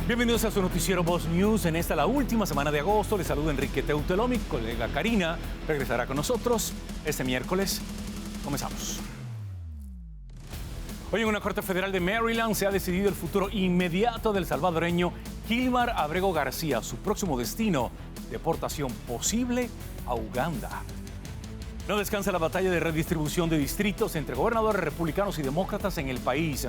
Bienvenidos a su noticiero Voz News. En esta, la última semana de agosto, les saluda Enrique Teuteló. Mi colega Karina regresará con nosotros este miércoles. Comenzamos. Hoy en una corte federal de Maryland se ha decidido el futuro inmediato del salvadoreño Kilmar Abrego García, su próximo destino, deportación posible a Uganda. No descansa la batalla de redistribución de distritos entre gobernadores republicanos y demócratas en el país.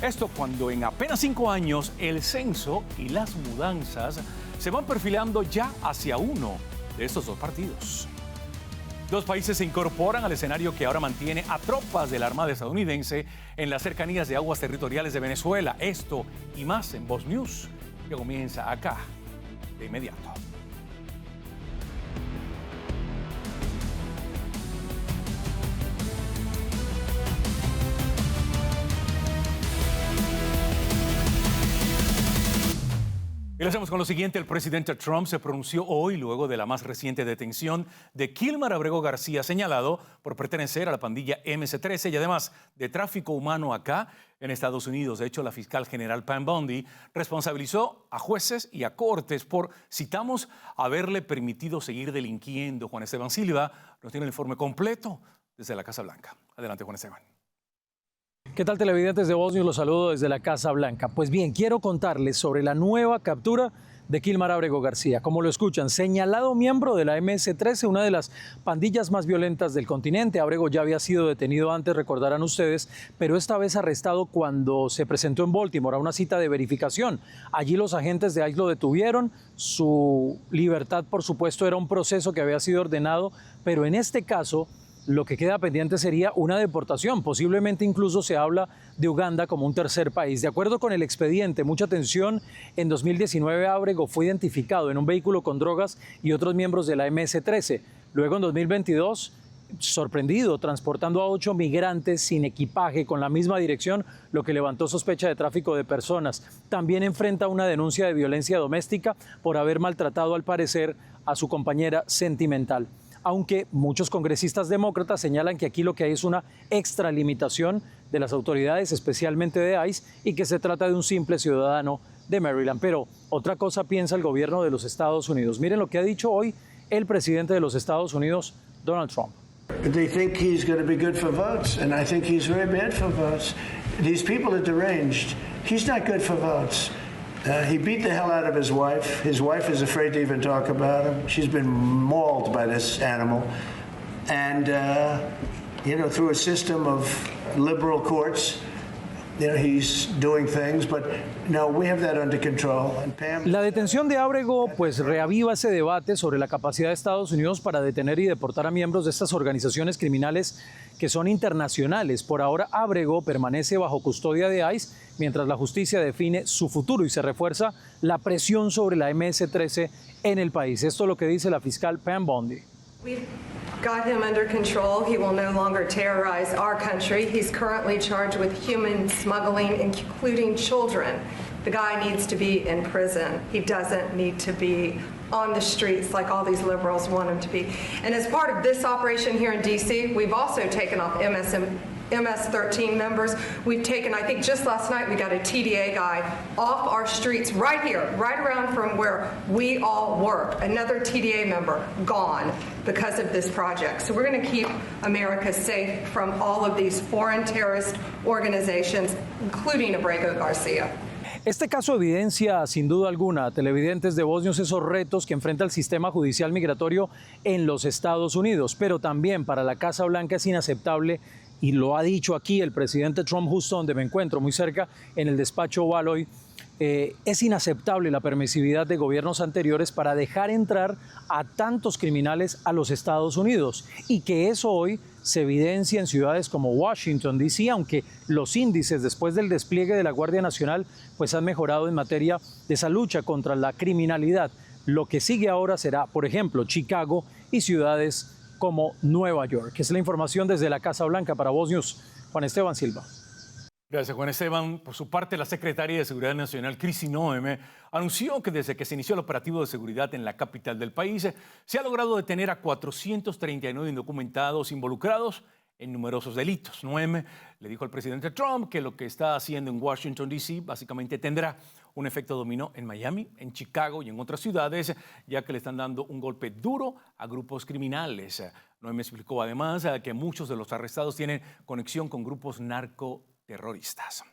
Esto cuando en apenas 5 años el censo y las mudanzas se van perfilando ya hacia uno de estos dos partidos. Dos países se incorporan al escenario que ahora mantiene a tropas de la Armada estadounidense en las cercanías de aguas territoriales de Venezuela. Esto y más en Voz News, que comienza acá de inmediato. Y lo hacemos con lo siguiente. El presidente Trump se pronunció hoy luego de la más reciente detención de Kilmar Abrego García, señalado por pertenecer a la pandilla MS-13 y además de tráfico humano acá en Estados Unidos. De hecho, la fiscal general Pam Bondi responsabilizó a jueces y a cortes por, citamos, haberle permitido seguir delinquiendo. Juan Esteban Silva nos tiene el informe completo desde la Casa Blanca. Adelante, Juan Esteban. ¿Qué tal, televidentes de Voz News? Los saludo desde la Casa Blanca. Pues bien, quiero contarles sobre la nueva captura de Kilmar Abrego García. Como lo escuchan, señalado miembro de la MS-13, una de las pandillas más violentas del continente. Abrego ya había sido detenido antes, recordarán ustedes, pero esta vez arrestado cuando se presentó en Baltimore a una cita de verificación. Allí los agentes de ICE lo detuvieron. Su libertad, por supuesto, era un proceso que había sido ordenado, pero en este caso lo que queda pendiente sería una deportación. Posiblemente incluso se habla de Uganda como un tercer país. De acuerdo con el expediente, mucha atención, en 2019 Abrego fue identificado en un vehículo con drogas y otros miembros de la MS-13. Luego en 2022, sorprendido transportando a 8 migrantes sin equipaje con la misma dirección, lo que levantó sospecha de tráfico de personas. También enfrenta una denuncia de violencia doméstica por haber maltratado, al parecer, a su compañera sentimental. Aunque muchos congresistas demócratas señalan que aquí lo que hay es una extralimitación de las autoridades, especialmente de ICE, y que se trata de un simple ciudadano de Maryland. Pero otra cosa piensa el gobierno de los Estados Unidos. Miren lo que ha dicho hoy el presidente de los Estados Unidos, Donald Trump. They think he's going to be good for votes, and I think he's very bad for votes. These people are deranged. He's not good for votes. He beat the hell out of his wife. His wife is afraid to even talk about him. She's been mauled by this animal. And, through a system of liberal courts, he's doing things, but no, we have that under control. And Pam... La detención de Abrego pues reaviva ese debate sobre la capacidad de Estados Unidos para detener y deportar a miembros de estas organizaciones criminales que son internacionales. Por ahora, Abrego permanece bajo custodia de ICE mientras la justicia define su futuro y se refuerza la presión sobre la MS-13 en el país. Esto es lo que dice la fiscal Pam Bondi. We've got him under control. He will no longer terrorize our country. He's currently charged with human smuggling, including children. The guy needs to be in prison. He doesn't need to be on the streets like all these liberals want him to be. And as part of this operation here in D.C., we've also taken off MS-13 members. We've taken, I think just last night, we got a TDA guy off our streets right here, right around from where we all work. Another TDA member gone because of this project. So we're going to keep America safe from all of these foreign terrorist organizations, including Abrego García. Este caso evidencia, sin duda alguna, televidentes de Voz News, esos retos que enfrenta el sistema judicial migratorio en los Estados Unidos, pero también para la Casa Blanca es inaceptable, y lo ha dicho aquí el presidente Trump justo donde me encuentro, muy cerca en el despacho Oval hoy, es inaceptable la permisividad de gobiernos anteriores para dejar entrar a tantos criminales a los Estados Unidos, y que eso hoy se evidencia en ciudades como Washington, D.C., aunque los índices después del despliegue de la Guardia Nacional pues han mejorado en materia de esa lucha contra la criminalidad. Lo que sigue ahora será, por ejemplo, Chicago y ciudades como Nueva York. Es la información desde la Casa Blanca para Voz News. Juan Esteban Silva. Gracias, Juan Esteban. Por su parte, la secretaria de Seguridad Nacional, Kristi Noem, anunció que desde que se inició el operativo de seguridad en la capital del país, se ha logrado detener a 439 indocumentados involucrados en numerosos delitos. Noem le dijo al presidente Trump que lo que está haciendo en Washington, D.C. básicamente tendrá un efecto dominó en Miami, en Chicago y en otras ciudades, ya que le están dando un golpe duro a grupos criminales. Noem explicó además que muchos de los arrestados tienen conexión con grupos narcoterroristas.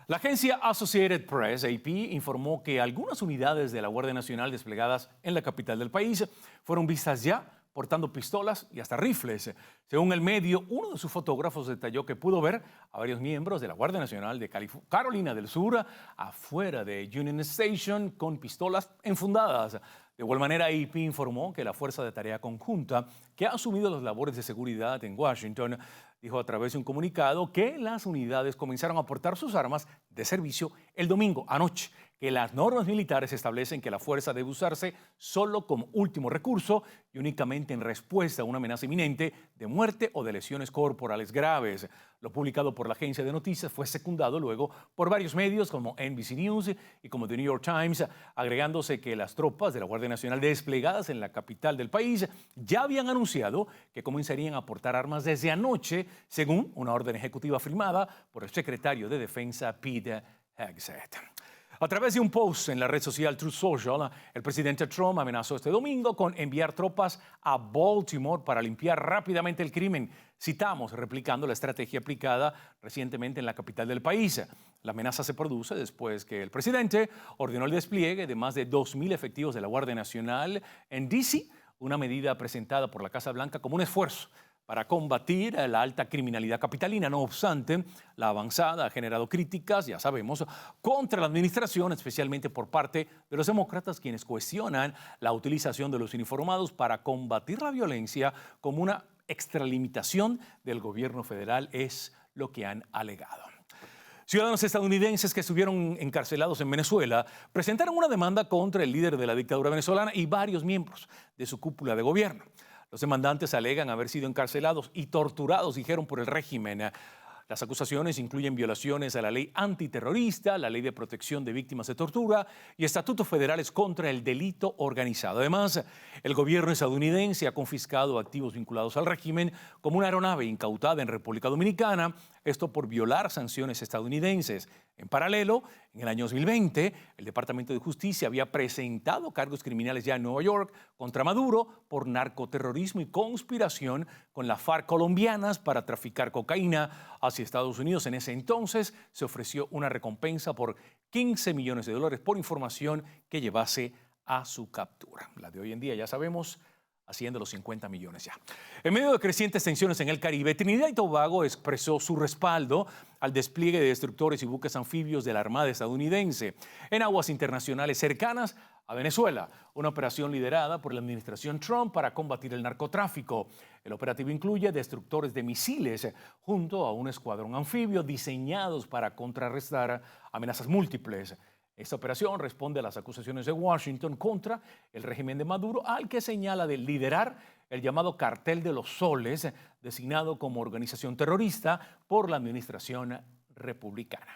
La agencia Associated Press, AP, informó que algunas unidades de la Guardia Nacional desplegadas en la capital del país fueron vistas ya portando pistolas y hasta rifles. Según el medio, uno de sus fotógrafos detalló que pudo ver a varios miembros de la Guardia Nacional de Carolina del Sur afuera de Union Station con pistolas enfundadas. De igual manera, AP informó que la Fuerza de Tarea Conjunta, que ha asumido las labores de seguridad en Washington, dijo a través de un comunicado que las unidades comenzaron a portar sus armas de servicio el domingo anoche, que las normas militares establecen que la fuerza debe usarse solo como último recurso y únicamente en respuesta a una amenaza inminente de muerte o de lesiones corporales graves. Lo publicado por la agencia de noticias fue secundado luego por varios medios como NBC News y como The New York Times, agregándose que las tropas de la Guardia Nacional desplegadas en la capital del país ya habían anunciado que comenzarían a portar armas desde anoche, según una orden ejecutiva firmada por el secretario de Defensa Pete Hegseth. A través de un post en la red social Truth Social, el presidente Trump amenazó este domingo con enviar tropas a Baltimore para limpiar rápidamente el crimen. Citamos, replicando la estrategia aplicada recientemente en la capital del país. La amenaza se produce después que el presidente ordenó el despliegue de más de 2,000 efectivos de la Guardia Nacional en D.C., una medida presentada por la Casa Blanca como un esfuerzo para combatir la alta criminalidad capitalina. No obstante, la avanzada ha generado críticas, ya sabemos, contra la administración, especialmente por parte de los demócratas, quienes cuestionan la utilización de los uniformados para combatir la violencia como una extralimitación del gobierno federal, es lo que han alegado. Ciudadanos estadounidenses que estuvieron encarcelados en Venezuela presentaron una demanda contra el líder de la dictadura venezolana y varios miembros de su cúpula de gobierno. Los demandantes alegan haber sido encarcelados y torturados, dijeron, por el régimen. Las acusaciones incluyen violaciones a la ley antiterrorista, la ley de protección de víctimas de tortura y estatutos federales contra el delito organizado. Además, el gobierno estadounidense ha confiscado activos vinculados al régimen, como una aeronave incautada en República Dominicana, esto por violar sanciones estadounidenses. En paralelo, en el año 2020, el Departamento de Justicia había presentado cargos criminales ya en Nueva York contra Maduro por narcoterrorismo y conspiración con las FARC colombianas para traficar cocaína hacia Estados Unidos. En ese entonces se ofreció una recompensa por $15 millones por información que llevase a su captura. La de hoy en día, ya sabemos, asciende a los 50 millones ya. En medio de crecientes tensiones en el Caribe, Trinidad y Tobago expresó su respaldo al despliegue de destructores y buques anfibios de la Armada estadounidense en aguas internacionales cercanas a Venezuela, una operación liderada por la administración Trump para combatir el narcotráfico. El operativo incluye destructores de misiles junto a un escuadrón anfibio diseñados para contrarrestar amenazas múltiples. Esta operación responde a las acusaciones de Washington contra el régimen de Maduro, al que señala de liderar el llamado Cartel de los Soles, designado como organización terrorista por la administración republicana.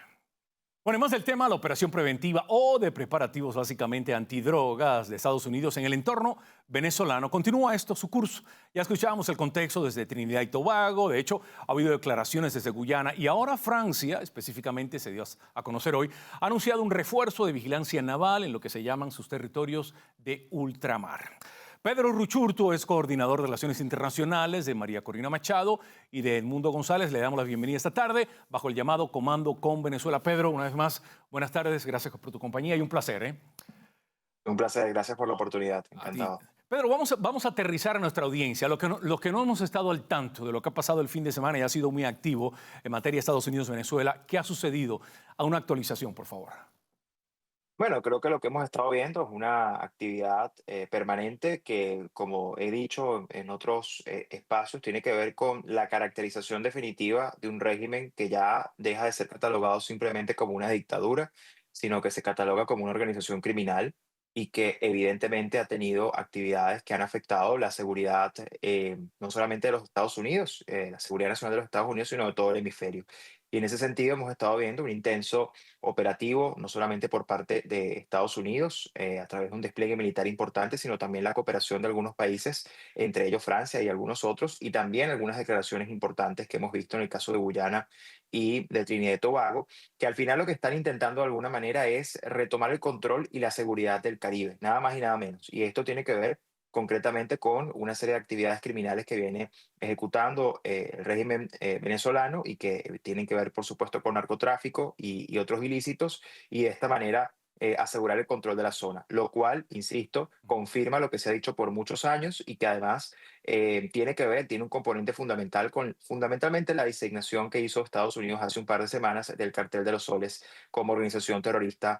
Bueno, y más del tema, la operación preventiva o de preparativos básicamente antidrogas de Estados Unidos en el entorno venezolano continúa esto su curso. Ya escuchábamos el contexto desde Trinidad y Tobago, de hecho ha habido declaraciones desde Guyana y ahora Francia, específicamente se dio a conocer hoy, ha anunciado un refuerzo de vigilancia naval en lo que se llaman sus territorios de ultramar. Pedro Ruchurtu es coordinador de Relaciones Internacionales de María Corina Machado y de Edmundo González. Le damos la bienvenida esta tarde bajo el llamado Comando con Venezuela. Pedro, una vez más, buenas tardes, gracias por tu compañía y un placer, ¿eh? Un placer, gracias por la oportunidad, encantado. Pedro, vamos a aterrizar a nuestra audiencia. Los que no hemos estado al tanto de lo que ha pasado el fin de semana y ha sido muy activo en materia de Estados Unidos-Venezuela, ¿qué ha sucedido? A una actualización, por favor. Bueno, creo que lo que hemos estado viendo es una actividad permanente que, como he dicho en otros espacios, tiene que ver con la caracterización definitiva de un régimen que ya deja de ser catalogado simplemente como una dictadura, sino que se cataloga como una organización criminal y que evidentemente ha tenido actividades que han afectado la seguridad no solamente de los Estados Unidos, la seguridad nacional de los Estados Unidos, sino de todo el hemisferio. Y en ese sentido hemos estado viendo un intenso operativo, no solamente por parte de Estados Unidos, a través de un despliegue militar importante, sino también la cooperación de algunos países, entre ellos Francia y algunos otros, y también algunas declaraciones importantes que hemos visto en el caso de Guyana y de Trinidad y Tobago, que al final lo que están intentando de alguna manera es retomar el control y la seguridad del Caribe, nada más y nada menos. Y esto tiene que ver concretamente con una serie de actividades criminales que viene ejecutando el régimen venezolano y que tienen que ver, por supuesto, con narcotráfico y otros ilícitos, y de esta manera asegurar el control de la zona, lo cual, insisto, confirma lo que se ha dicho por muchos años y que además tiene que ver, tiene un componente fundamental con fundamentalmente la designación que hizo Estados Unidos hace un par de semanas del Cartel de los Soles como organización terrorista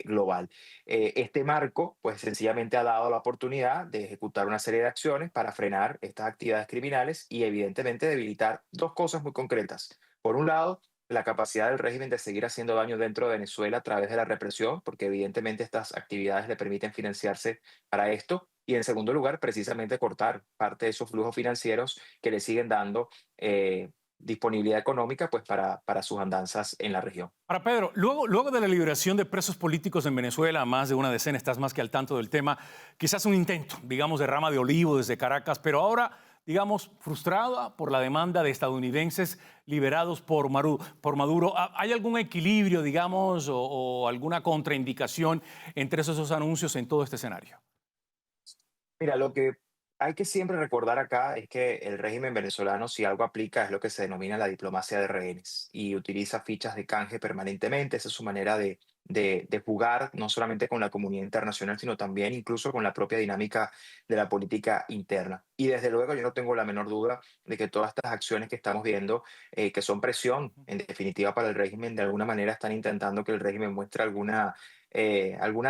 global. Este marco, pues sencillamente ha dado la oportunidad de ejecutar una serie de acciones para frenar estas actividades criminales y evidentemente debilitar dos cosas muy concretas. Por un lado, la capacidad del régimen de seguir haciendo daño dentro de Venezuela a través de la represión, porque evidentemente estas actividades le permiten financiarse para esto. Y en segundo lugar, precisamente cortar parte de esos flujos financieros que le siguen dando disponibilidad económica pues para sus andanzas en la región. Ahora, Pedro, luego de la liberación de presos políticos en Venezuela, más de una decena, estás más que al tanto del tema, quizás un intento, digamos, de rama de olivo desde Caracas, pero ahora, digamos, frustrada por la demanda de estadounidenses liberados por Maduro. ¿Hay algún equilibrio, digamos, o alguna contraindicación entre esos dos anuncios en todo este escenario? Mira, lo que hay que siempre recordar acá es que el régimen venezolano, si algo aplica, es lo que se denomina la diplomacia de rehenes y utiliza fichas de canje permanentemente. Esa es su manera de jugar, no solamente con la comunidad internacional, sino también incluso con la propia dinámica de la política interna. Y desde luego yo no tengo la menor duda de que todas estas acciones que estamos viendo, que son presión, en definitiva, para el régimen, de alguna manera están intentando que el régimen muestre alguna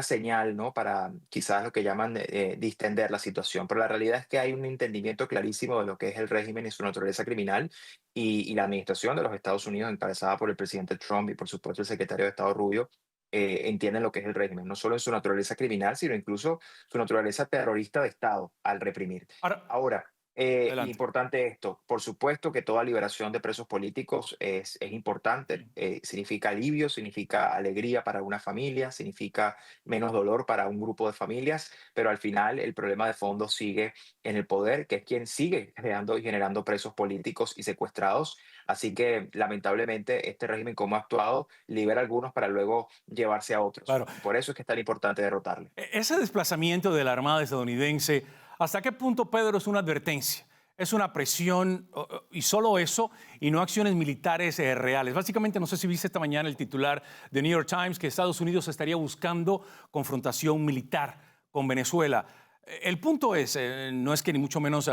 señal, ¿no? Para quizás lo que llaman distender la situación. Pero la realidad es que hay un entendimiento clarísimo de lo que es el régimen y su naturaleza criminal y la administración de los Estados Unidos, encabezada por el presidente Trump y por supuesto el secretario de Estado Rubio, entienden lo que es el régimen, no solo en su naturaleza criminal, sino incluso su naturaleza terrorista de Estado al reprimir. Ahora, Ahora, adelante. importante esto, por supuesto que toda liberación de presos políticos es importante, significa alivio, significa alegría para una familia, significa menos dolor para un grupo de familias, pero al final el problema de fondo sigue en el poder, que es quien sigue creando y generando presos políticos y secuestrados. Así que lamentablemente este régimen, como ha actuado, libera a algunos para luego llevarse a otros. Claro. Por eso es que es tan importante derrotarle. Ese desplazamiento de la Armada estadounidense, ¿hasta qué punto, Pedro, es una advertencia? ¿Es una presión y solo eso y no acciones militares reales? Básicamente, no sé si viste esta mañana el titular de New York Times que Estados Unidos estaría buscando confrontación militar con Venezuela. El punto es, no es que ni mucho menos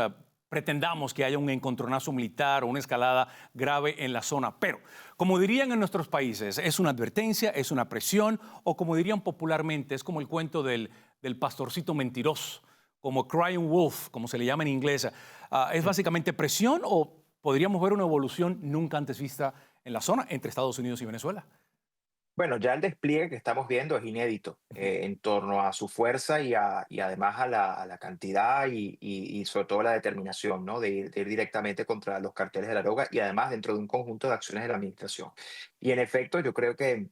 pretendamos que haya un encontronazo militar o una escalada grave en la zona, pero como dirían en nuestros países, es una advertencia, es una presión o como dirían popularmente, es como el cuento del pastorcito mentiroso, como crying wolf, como se le llama en inglés. ¿Es básicamente presión o podríamos ver una evolución nunca antes vista en la zona entre Estados Unidos y Venezuela? Bueno, ya el despliegue que estamos viendo es inédito en torno a su fuerza y además a la cantidad y sobre todo la determinación, ¿no? De ir directamente contra los carteles de la droga y además dentro de un conjunto de acciones de la administración. Y en efecto, yo creo que,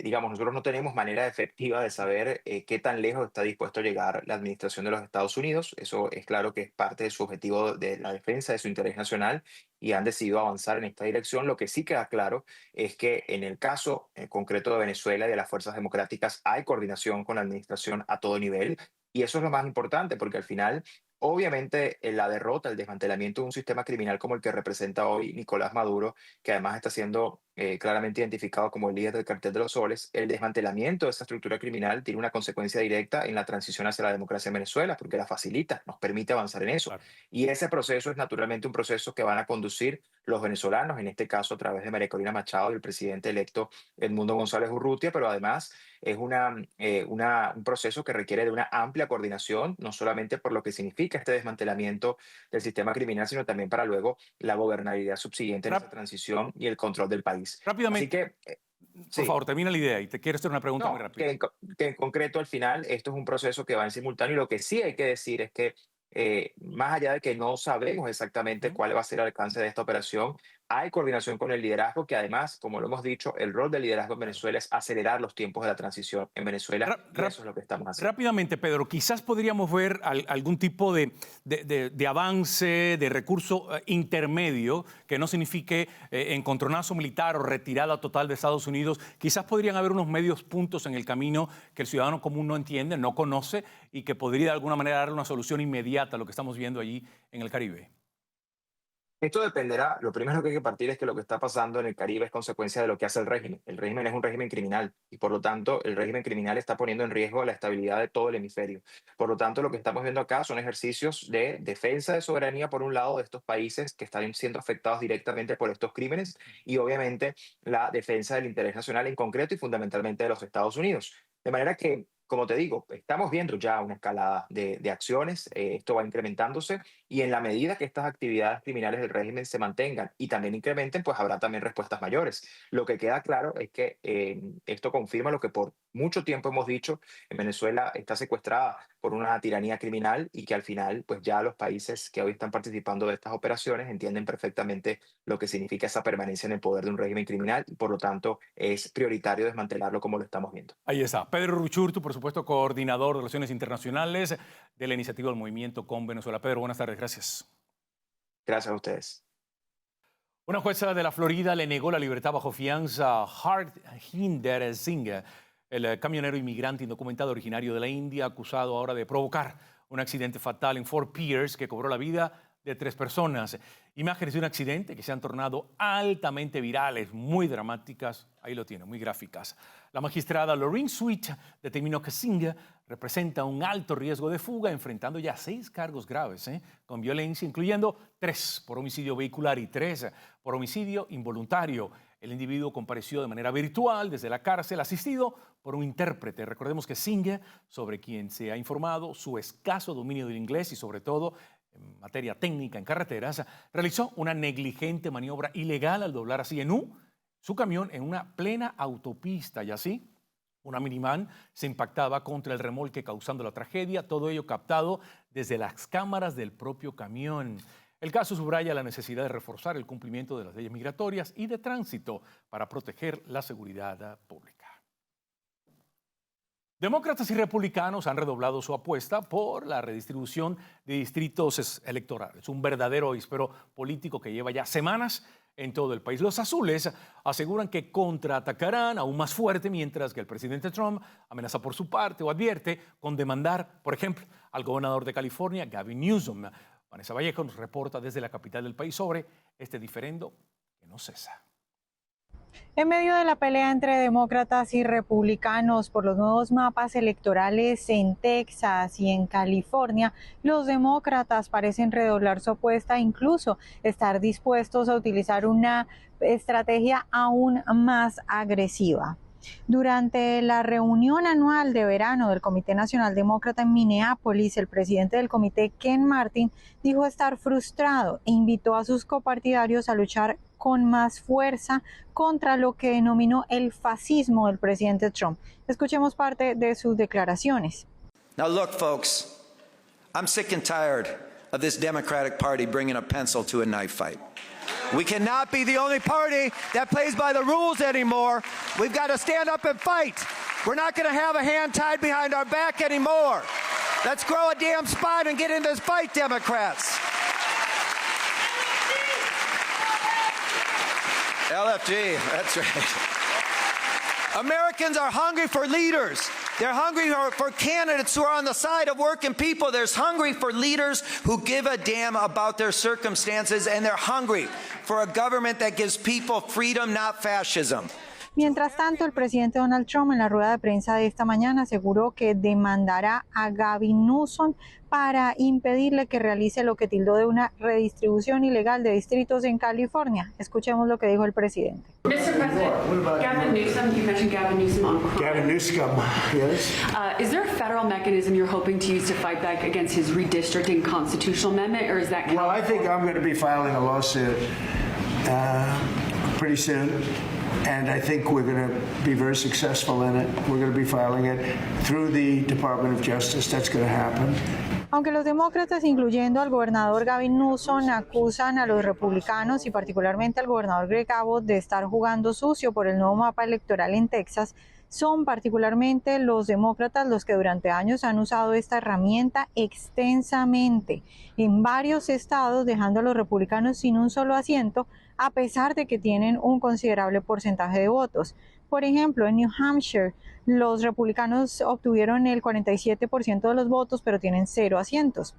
digamos, nosotros no tenemos manera efectiva de saber qué tan lejos está dispuesto a llegar la administración de los Estados Unidos. Eso es claro que es parte de su objetivo de la defensa de su interés nacional y han decidido avanzar en esta dirección. Lo que sí queda claro es que en el caso concreto de Venezuela y de las fuerzas democráticas hay coordinación con la administración a todo nivel y eso es lo más importante porque al final, obviamente, la derrota, el desmantelamiento de un sistema criminal como el que representa hoy Nicolás Maduro, que además está siendo claramente identificado como el líder del Cartel de los Soles, el desmantelamiento de esa estructura criminal tiene una consecuencia directa en la transición hacia la democracia en Venezuela porque la facilita, nos permite avanzar en eso. Claro. Y ese proceso es naturalmente un proceso que van a conducir los venezolanos, en este caso a través de María Corina Machado y el presidente electo Edmundo González Urrutia, pero además es un proceso que requiere de una amplia coordinación, no solamente por lo que significa este desmantelamiento del sistema criminal, sino también para luego la gobernabilidad subsiguiente en esa transición y el control del país. Así Rápidamente, que, por sí. favor, termina la idea y te quiero hacer una pregunta muy No, rápida. que en concreto al final esto es un proceso que va en simultáneo y lo que sí hay que decir es que más allá de que no sabemos exactamente Ujú. cuál va a ser el alcance de esta operación, hay coordinación con el liderazgo, que además, como lo hemos dicho, el rol del liderazgo en Venezuela es acelerar los tiempos de la transición en Venezuela, y eso es lo que estamos haciendo. Rápidamente, Pedro, quizás podríamos ver algún tipo de avance, de recurso intermedio, que no signifique encontronazo militar o retirada total de Estados Unidos. Quizás podrían haber unos medios puntos en el camino que el ciudadano común no entiende, no conoce, y que podría de alguna manera darle una solución inmediata a lo que estamos viendo allí en el Caribe. Esto dependerá. Lo primero que hay que partir es que lo que está pasando en el Caribe es consecuencia de lo que hace el régimen. El régimen es un régimen criminal y por lo tanto el régimen criminal está poniendo en riesgo la estabilidad de todo el hemisferio. Por lo tanto, lo que estamos viendo acá son ejercicios de defensa de soberanía por un lado de estos países que están siendo afectados directamente por estos crímenes y obviamente la defensa del interés nacional en concreto y fundamentalmente de los Estados Unidos. De manera que, como te digo, estamos viendo ya una escalada de acciones, esto va incrementándose y en la medida que estas actividades criminales del régimen se mantengan y también incrementen, pues habrá también respuestas mayores. Lo que queda claro es que esto confirma lo que por mucho tiempo hemos dicho: en Venezuela está secuestrada por una tiranía criminal y que al final, pues ya los países que hoy están participando de estas operaciones entienden perfectamente lo que significa esa permanencia en el poder de un régimen criminal y por lo tanto es prioritario desmantelarlo como lo estamos viendo. Ahí está. Pedro Ruchurtu, por supuesto, coordinador de Relaciones Internacionales de la Iniciativa del Movimiento con Venezuela. Pedro, buenas tardes. Gracias. Gracias a ustedes. Una jueza de la Florida le negó la libertad bajo fianza a Harjinder Singh, el camionero inmigrante indocumentado originario de la India, acusado ahora de provocar un accidente fatal en Fort Pierce que cobró la vida de 3 personas. Imágenes de un accidente que se han tornado altamente virales, muy dramáticas, ahí lo tienen, muy gráficas. La magistrada Lorraine Sweet determinó que Singh representa un alto riesgo de fuga, enfrentando ya 6 cargos graves con violencia, incluyendo 3 por homicidio vehicular y 3 por homicidio involuntario. El individuo compareció de manera virtual desde la cárcel, asistido por un intérprete. Recordemos que Singh, sobre quien se ha informado su escaso dominio del inglés y sobre todo en materia técnica en carreteras, realizó una negligente maniobra ilegal al doblar así en U su camión en una plena autopista y así una minivan se impactaba contra el remolque causando la tragedia, todo ello captado desde las cámaras del propio camión. El caso subraya la necesidad de reforzar el cumplimiento de las leyes migratorias y de tránsito para proteger la seguridad pública. Demócratas y republicanos han redoblado su apuesta por la redistribución de distritos electorales, un verdadero avispero político que lleva ya semanas en todo el país. Los azules aseguran que contraatacarán aún más fuerte, mientras que el presidente Trump amenaza por su parte o advierte con demandar, por ejemplo, al gobernador de California, Gavin Newsom. Vanessa Vallejo nos reporta desde la capital del país sobre este diferendo que no cesa. En medio de la pelea entre demócratas y republicanos por los nuevos mapas electorales en Texas y en California, los demócratas parecen redoblar su apuesta e incluso estar dispuestos a utilizar una estrategia aún más agresiva. Durante la reunión anual de verano del Comité Nacional Demócrata en Minneapolis, el presidente del comité, Ken Martin, dijo estar frustrado e invitó a sus copartidarios a luchar con más fuerza contra lo que denominó el fascismo del presidente Trump. Escuchemos parte de sus declaraciones. Now look, folks, I'm sick and tired of this Democratic Party bringing a pencil to a knife fight. We cannot be the only party that plays by the rules anymore. We've got to stand up and fight. We're not going to have a hand tied behind our back anymore. Let's grow a damn spine and get in this fight, Democrats. LFG, that's right. Americans are hungry for leaders. They're hungry for candidates who are on the side of working people. They're hungry for leaders who give a damn about their circumstances, and they're hungry for a government that gives people freedom, not fascism. Mientras tanto, el presidente Donald Trump en la rueda de prensa de esta mañana aseguró que demandará a Gavin Newsom para impedirle que realice lo que tildó de una redistribución ilegal de distritos en California. Escuchemos lo que dijo el presidente. Mr. President, Gavin Newsom, you mentioned Gavin Newsom on crime. Gavin Newsom, yes. Is there a federal mechanism you're hoping to use to fight back against his redistricting constitutional amendment, or is that... Well, I think I'm going to be filing a lawsuit pretty soon. And I think we're going to be very successful in it. We're going to be filing it through the Department of Justice. That's going to happen. Aunque los demócratas, incluyendo al gobernador Gavin Newsom, acusan a los republicanos y particularmente al gobernador Greg Abbott de estar jugando sucio por el nuevo mapa electoral en Texas, son particularmente los demócratas los que durante años han usado esta herramienta extensamente en varios estados, dejando a los republicanos sin un solo asiento, a pesar de que tienen un considerable porcentaje de votos. Por ejemplo, en New Hampshire, los republicanos obtuvieron el 47% de los votos, pero tienen 0 asientos.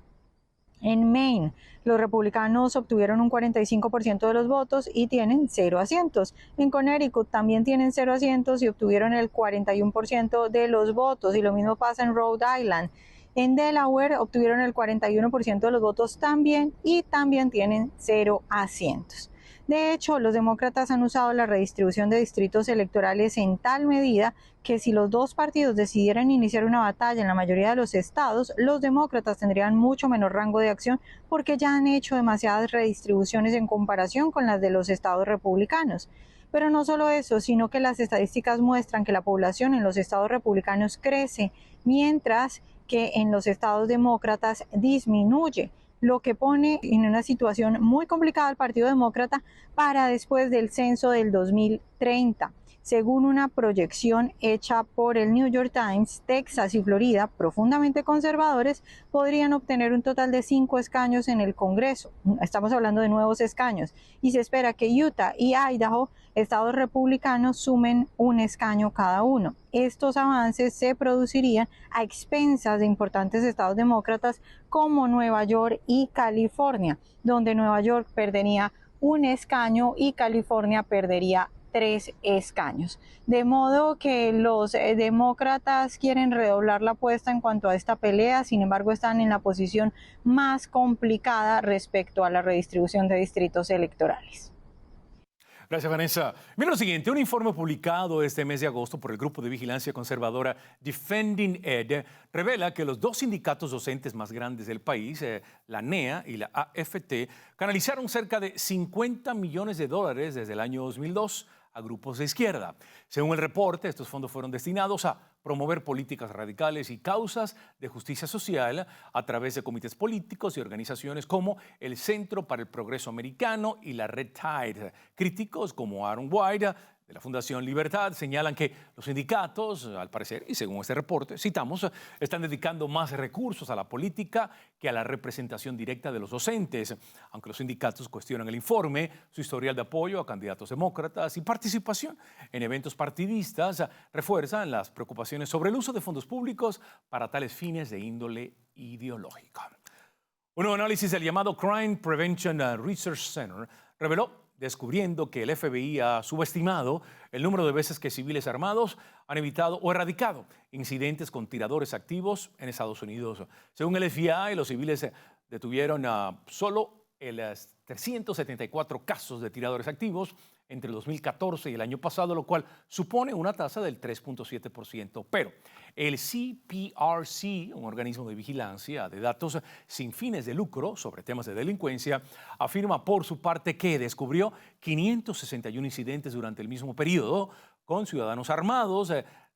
En Maine, los republicanos obtuvieron un 45% de los votos y tienen 0 asientos. En Connecticut también tienen 0 asientos y obtuvieron el 41% de los votos. Y lo mismo pasa en Rhode Island. En Delaware obtuvieron el 41% de los votos también y también tienen 0 asientos. De hecho, los demócratas han usado la redistribución de distritos electorales en tal medida que si los dos partidos decidieran iniciar una batalla en la mayoría de los estados, los demócratas tendrían mucho menor rango de acción porque ya han hecho demasiadas redistribuciones en comparación con las de los estados republicanos. Pero no solo eso, sino que las estadísticas muestran que la población en los estados republicanos crece, mientras que en los estados demócratas disminuye, lo que pone en una situación muy complicada al Partido Demócrata para después del censo del 2030. Según una proyección hecha por el New York Times, Texas y Florida, profundamente conservadores, podrían obtener un total de 5 escaños en el Congreso. Estamos hablando de nuevos escaños. Y se espera que Utah y Idaho, estados republicanos, sumen un escaño cada uno. Estos avances se producirían a expensas de importantes estados demócratas como Nueva York y California, donde Nueva York perdería un escaño y California perdería 3 escaños. De modo que los demócratas quieren redoblar la apuesta en cuanto a esta pelea, sin embargo están en la posición más complicada respecto a la redistribución de distritos electorales. Gracias, Vanessa. Mira lo siguiente, un informe publicado este mes de agosto por el grupo de vigilancia conservadora Defending Ed revela que los 2 sindicatos docentes más grandes del país, la NEA y la AFT, canalizaron cerca de $50 millones desde el año 2002 a grupos de izquierda. Según el reporte, estos fondos fueron destinados a promover políticas radicales y causas de justicia social a través de comités políticos y organizaciones como el Centro para el Progreso Americano y la Red Tide. Críticos como Aaron White de la Fundación Libertad señalan que los sindicatos, al parecer, y según este reporte, citamos, están dedicando más recursos a la política que a la representación directa de los docentes. Aunque los sindicatos cuestionan el informe, su historial de apoyo a candidatos demócratas y participación en eventos partidistas refuerzan las preocupaciones sobre el uso de fondos públicos para tales fines de índole ideológica. Un nuevo análisis del llamado Crime Prevention Research Center reveló descubriendo que el FBI ha subestimado el número de veces que civiles armados han evitado o erradicado incidentes con tiradores activos en Estados Unidos. Según el FBI, los civiles detuvieron solo 374 casos de tiradores activos entre el 2014 y el año pasado, lo cual supone una tasa del 3.7%. Pero el CPRC, un organismo de vigilancia de datos sin fines de lucro sobre temas de delincuencia, afirma por su parte que descubrió 561 incidentes durante el mismo periodo con ciudadanos armados,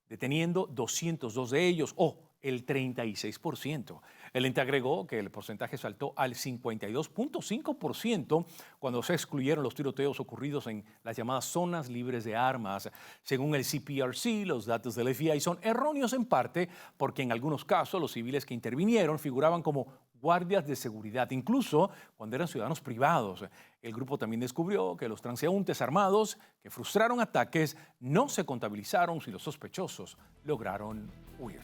deteniendo 202 de ellos, o el 36%. El ente agregó que el porcentaje saltó al 52.5% cuando se excluyeron los tiroteos ocurridos en las llamadas zonas libres de armas. Según el CPRC, los datos del FBI son erróneos en parte porque en algunos casos los civiles que intervinieron figuraban como guardias de seguridad, incluso cuando eran ciudadanos privados. El grupo también descubrió que los transeúntes armados que frustraron ataques no se contabilizaron si los sospechosos lograron huir.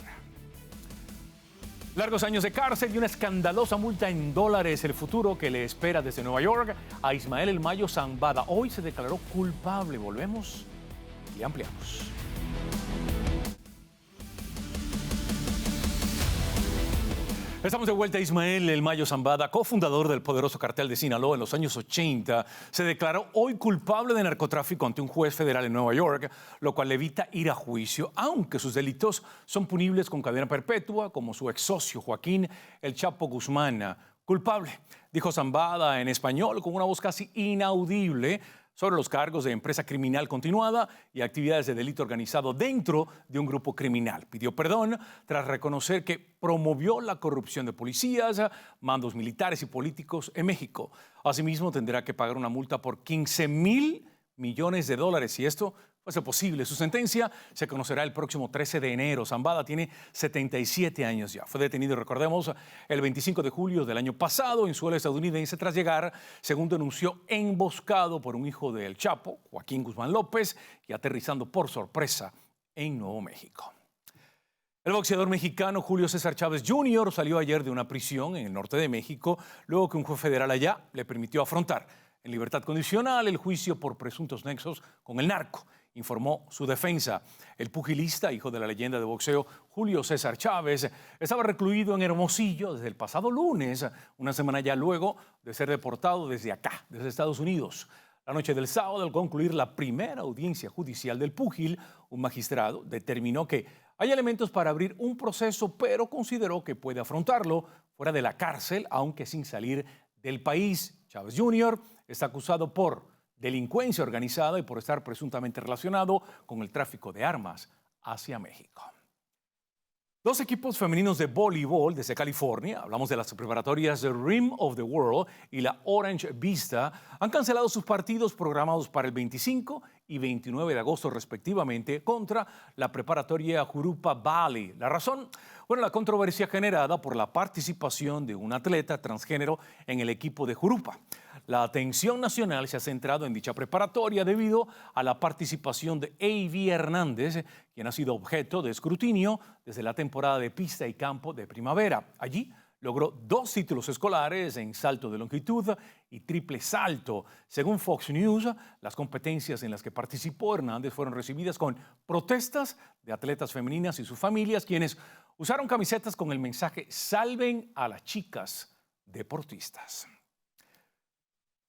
Largos años de cárcel y una escandalosa multa en dólares, el futuro que le espera desde Nueva York a Ismael El Mayo Zambada. Hoy se declaró culpable. Volvemos y ampliamos. Estamos de vuelta. Ismael El Mayo Zambada, cofundador del poderoso cartel de Sinaloa en los años 80, se declaró hoy culpable de narcotráfico ante un juez federal en Nueva York, lo cual le evita ir a juicio, aunque sus delitos son punibles con cadena perpetua, como su ex socio Joaquín El Chapo Guzmán. Culpable, dijo Zambada en español con una voz casi inaudible sobre los cargos de empresa criminal continuada y actividades de delito organizado dentro de un grupo criminal. Pidió perdón tras reconocer que promovió la corrupción de policías, mandos militares y políticos en México. Asimismo, tendrá que pagar una multa por $15,000 millones. Si esto fuese posible. Su sentencia se conocerá el próximo 13 de enero. Zambada tiene 77 años ya. Fue detenido, recordemos, el 25 de julio del año pasado en suelo estadounidense tras llegar, según denunció, emboscado por un hijo del Chapo, Joaquín Guzmán López, y aterrizando por sorpresa en Nuevo México. El boxeador mexicano Julio César Chávez Jr. salió ayer de una prisión en el norte de México, luego que un juez federal allá le permitió afrontar en libertad condicional el juicio por presuntos nexos con el narco, informó su defensa. El pugilista, hijo de la leyenda de boxeo Julio César Chávez, estaba recluido en Hermosillo desde el pasado lunes, una semana ya luego de ser deportado desde acá, desde Estados Unidos. La noche del sábado, al concluir la primera audiencia judicial del púgil, un magistrado determinó que hay elementos para abrir un proceso, pero consideró que puede afrontarlo fuera de la cárcel, aunque sin salir del país. Chávez Jr. está acusado por delincuencia organizada y por estar presuntamente relacionado con el tráfico de armas hacia México. Dos equipos femeninos de voleibol desde California, hablamos de las preparatorias de Rim of the World y la Orange Vista, han cancelado sus partidos programados para el 25 y 29 de agosto respectivamente contra la preparatoria Jurupa Valley. ¿La razón? Bueno, la controversia generada por la participación de un atleta transgénero en el equipo de Jurupa. La atención nacional se ha centrado en dicha preparatoria debido a la participación de A.V. Hernández, quien ha sido objeto de escrutinio desde la temporada de pista y campo de primavera. Allí logró 2 títulos escolares en salto de longitud y triple salto. Según Fox News, las competencias en las que participó Hernández fueron recibidas con protestas de atletas femeninas y sus familias, quienes usaron camisetas con el mensaje "Salven a las chicas deportistas".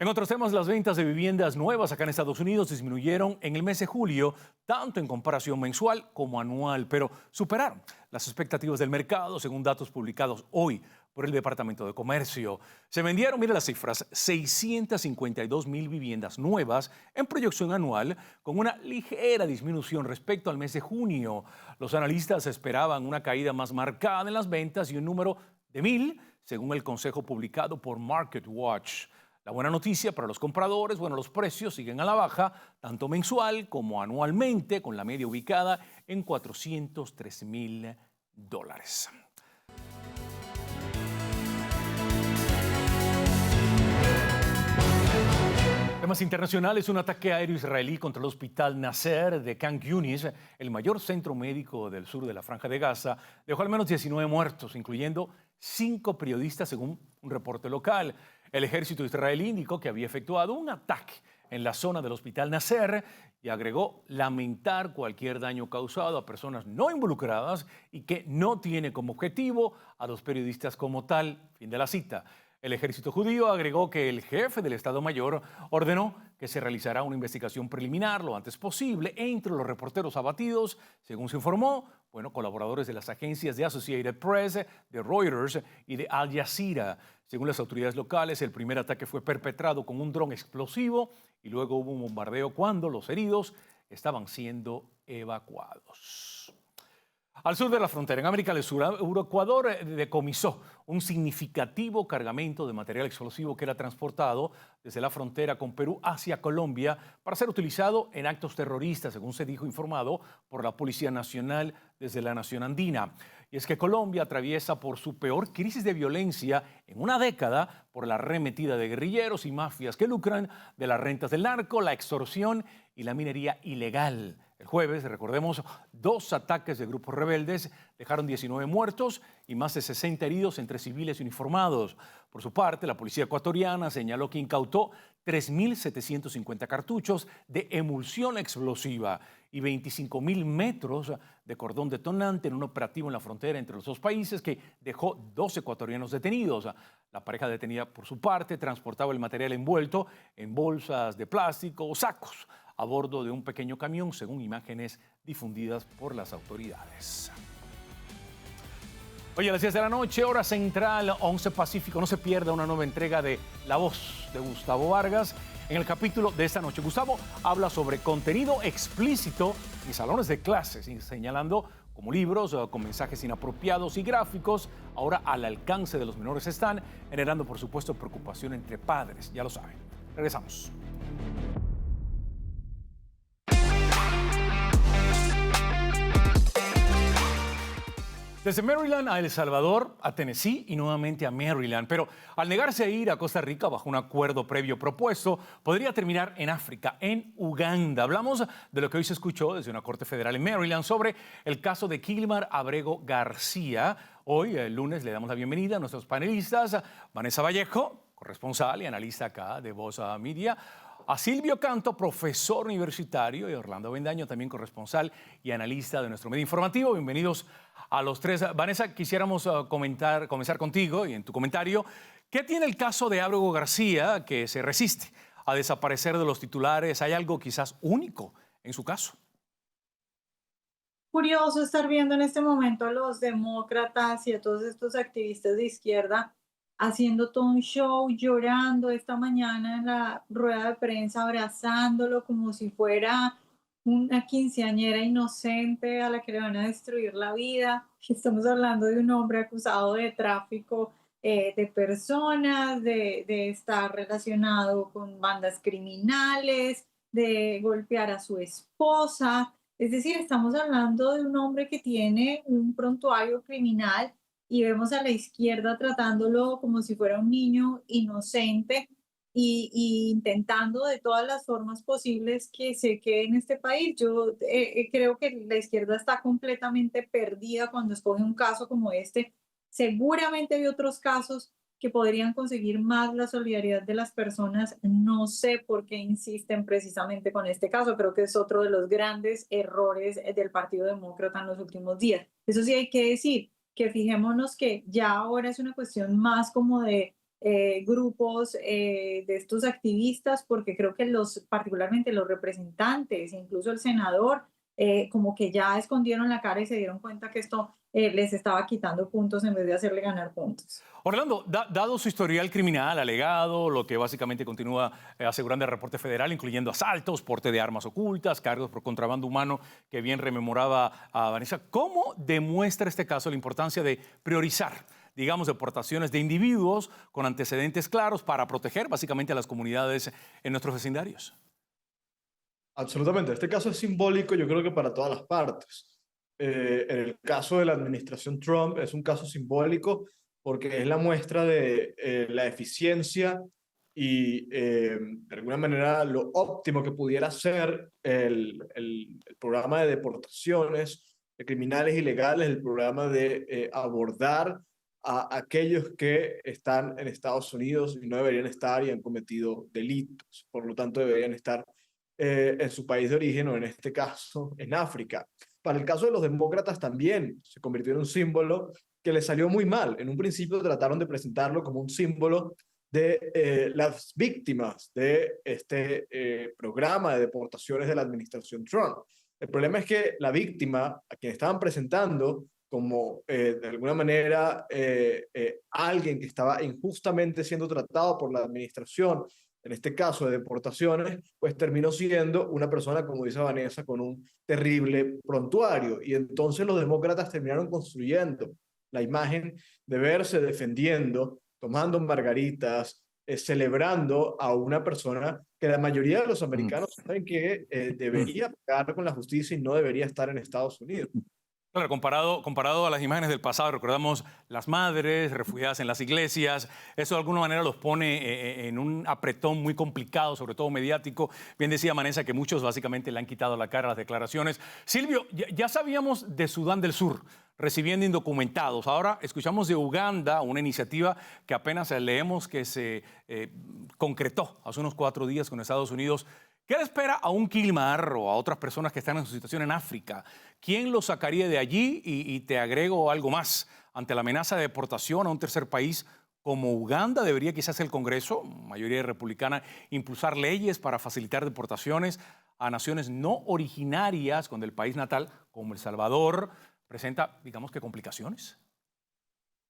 En otros temas, las ventas de viviendas nuevas acá en Estados Unidos disminuyeron en el mes de julio, tanto en comparación mensual como anual, pero superaron las expectativas del mercado, según datos publicados hoy por el Departamento de Comercio. Se vendieron, mire las cifras, 652,000 viviendas nuevas en proyección anual, con una ligera disminución respecto al mes de junio. Los analistas esperaban una caída más marcada en las ventas y un número de 1,000, según el consejo publicado por MarketWatch. La buena noticia para los compradores, bueno, los precios siguen a la baja, tanto mensual como anualmente, con la media ubicada en $403,000. Temas internacionales, un ataque aéreo israelí contra el hospital Nasser de Khan Yunis, el mayor centro médico del sur de la Franja de Gaza, dejó al menos 19 muertos, incluyendo 5 periodistas, según un reporte local. El ejército israelí indicó que había efectuado un ataque en la zona del hospital Nasser y agregó lamentar cualquier daño causado a personas no involucradas y que no tiene como objetivo a los periodistas como tal. Fin de la cita. El ejército judío agregó que el jefe del Estado Mayor ordenó que se realizará una investigación preliminar lo antes posible entre los reporteros abatidos, según se informó, bueno, colaboradores de las agencias de Associated Press, de Reuters y de Al Jazeera. Según las autoridades locales, el primer ataque fue perpetrado con un dron explosivo y luego hubo un bombardeo cuando los heridos estaban siendo evacuados. Al sur de la frontera, en América del Sur, Ecuador decomisó un significativo cargamento de material explosivo que era transportado desde la frontera con Perú hacia Colombia para ser utilizado en actos terroristas, según se dijo informado por la Policía Nacional desde la nación andina. Y es que Colombia atraviesa por su peor crisis de violencia en una década por la arremetida de guerrilleros y mafias que lucran de las rentas del narco, la extorsión y la minería ilegal. El jueves, recordemos, 2 ataques de grupos rebeldes dejaron 19 muertos y más de 60 heridos entre civiles y uniformados. Por su parte, la policía ecuatoriana señaló que incautó 3.750 cartuchos de emulsión explosiva y 25.000 metros de cordón detonante en un operativo en la frontera entre los 2 países que dejó 2 ecuatorianos detenidos. La pareja detenida, por su parte, transportaba el material envuelto en bolsas de plástico o sacos a bordo de un pequeño camión, según imágenes difundidas por las autoridades. Hoy a las 10 de la noche, hora central, 11 Pacífico, no se pierda una nueva entrega de La Voz de Gustavo Vargas. en el capítulo de esta noche. Gustavo habla sobre contenido explícito en salones de clases, señalando como libros con mensajes inapropiados y gráficos ahora al alcance de los menores están generando, por supuesto, preocupación entre padres. Ya lo saben. Regresamos. Desde Maryland a El Salvador, a Tennessee y nuevamente a Maryland. Pero al negarse a ir a Costa Rica bajo un acuerdo previo propuesto, podría terminar en África, en Uganda. Hablamos de lo que hoy se escuchó desde una corte federal en Maryland sobre el caso de Kilmar Abrego García. Hoy, el lunes, le damos la bienvenida a nuestros panelistas, Vanessa Vallejo, corresponsal y analista acá de Voz Media, a Silvio Canto, profesor universitario, y Orlando Bendaño, también corresponsal y analista de nuestro medio informativo. Bienvenidos a los tres. Vanessa, quisiéramos comenzar contigo y en tu comentario. ¿Qué tiene el caso de Abrego García que se resiste a desaparecer de los titulares? ¿Hay algo quizás único en su caso? Curioso estar viendo en este momento a los demócratas y a todos estos activistas de izquierda haciendo todo un show, llorando esta mañana en la rueda de prensa, abrazándolo como si fuera una quinceañera inocente a la que le van a destruir la vida. Estamos hablando de un hombre acusado de tráfico de personas, de estar relacionado con bandas criminales, de golpear a su esposa. Es decir, estamos hablando de un hombre que tiene un prontuario criminal y vemos a la izquierda tratándolo como si fuera un niño inocente y intentando de todas las formas posibles que se quede en este país. Yo creo que la izquierda está completamente perdida cuando escoge un caso como este. Seguramente hay otros casos que podrían conseguir más la solidaridad de las personas. No sé por qué insisten precisamente con este caso. Creo que es otro de los grandes errores del Partido Demócrata en los últimos días. Eso sí hay que decir, que fijémonos que ya ahora es una cuestión más como de grupos de estos activistas, porque creo que particularmente los representantes, incluso el senador, como que ya escondieron la cara y se dieron cuenta que esto les estaba quitando puntos en vez de hacerle ganar puntos. Orlando, dado su historial criminal alegado, lo que básicamente continúa asegurando el reporte federal, incluyendo asaltos, porte de armas ocultas, cargos por contrabando humano, que bien rememoraba a Vanessa, ¿cómo demuestra este caso la importancia de priorizar, digamos, deportaciones de individuos con antecedentes claros para proteger básicamente a las comunidades en nuestros vecindarios? Absolutamente. Este caso es simbólico, yo creo que para todas las partes. En el caso de la administración Trump es un caso simbólico porque es la muestra de la eficiencia y de alguna manera lo óptimo que pudiera ser el programa de deportaciones de criminales ilegales, el programa de abordar a aquellos que están en Estados Unidos y no deberían estar y han cometido delitos. Por lo tanto, deberían estar en su país de origen o en este caso en África. Para el caso de los demócratas también se convirtió en un símbolo que les salió muy mal. En un principio trataron de presentarlo como un símbolo de las víctimas de este programa de deportaciones de la administración Trump. El problema es que la víctima, a quien estaban presentando como de alguna manera alguien que estaba injustamente siendo tratado por la administración, en este caso de deportaciones, pues terminó siendo una persona, como dice Vanessa, con un terrible prontuario. Y entonces los demócratas terminaron construyendo la imagen de verse defendiendo, tomando margaritas, celebrando a una persona que la mayoría de los americanos saben que debería pagar con la justicia y no debería estar en Estados Unidos. Claro, comparado a las imágenes del pasado, recordamos las madres refugiadas en las iglesias, eso de alguna manera los pone en un apretón muy complicado, sobre todo mediático. Bien decía Vanessa que muchos básicamente le han quitado la cara a las declaraciones. Silvio, ya sabíamos de Sudán del Sur recibiendo indocumentados. Ahora escuchamos de Uganda, una iniciativa que apenas leemos que se concretó hace unos 4 días con Estados Unidos. ¿Qué le espera a un Kilmar o a otras personas que están en su situación en África? ¿Quién los sacaría de allí? Y te agrego algo más. Ante la amenaza de deportación a un tercer país como Uganda, ¿debería quizás el Congreso, mayoría republicana, impulsar leyes para facilitar deportaciones a naciones no originarias cuando el país natal, como El Salvador, presenta, digamos que complicaciones?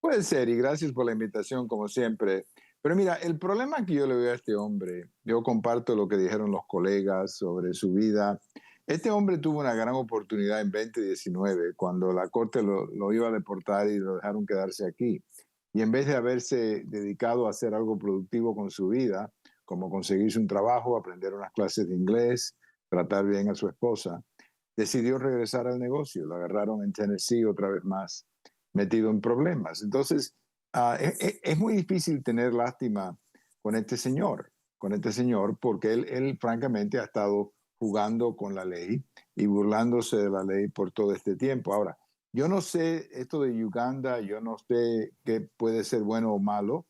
Puede ser, y gracias por la invitación, como siempre. Pero mira, el problema que yo le veo a este hombre, yo comparto lo que dijeron los colegas sobre su vida. Este hombre tuvo una gran oportunidad en 2019, cuando la corte lo iba a deportar y lo dejaron quedarse aquí. Y en vez de haberse dedicado a hacer algo productivo con su vida, como conseguirse un trabajo, aprender unas clases de inglés, tratar bien a su esposa, decidió regresar al negocio. Lo agarraron en Tennessee otra vez más, metido en problemas. Entonces, es muy difícil tener lástima con este señor, porque él francamente ha estado jugando con la ley y burlándose de la ley por todo este tiempo. Ahora, yo no sé esto de Uganda, yo no sé qué puede ser bueno o malo.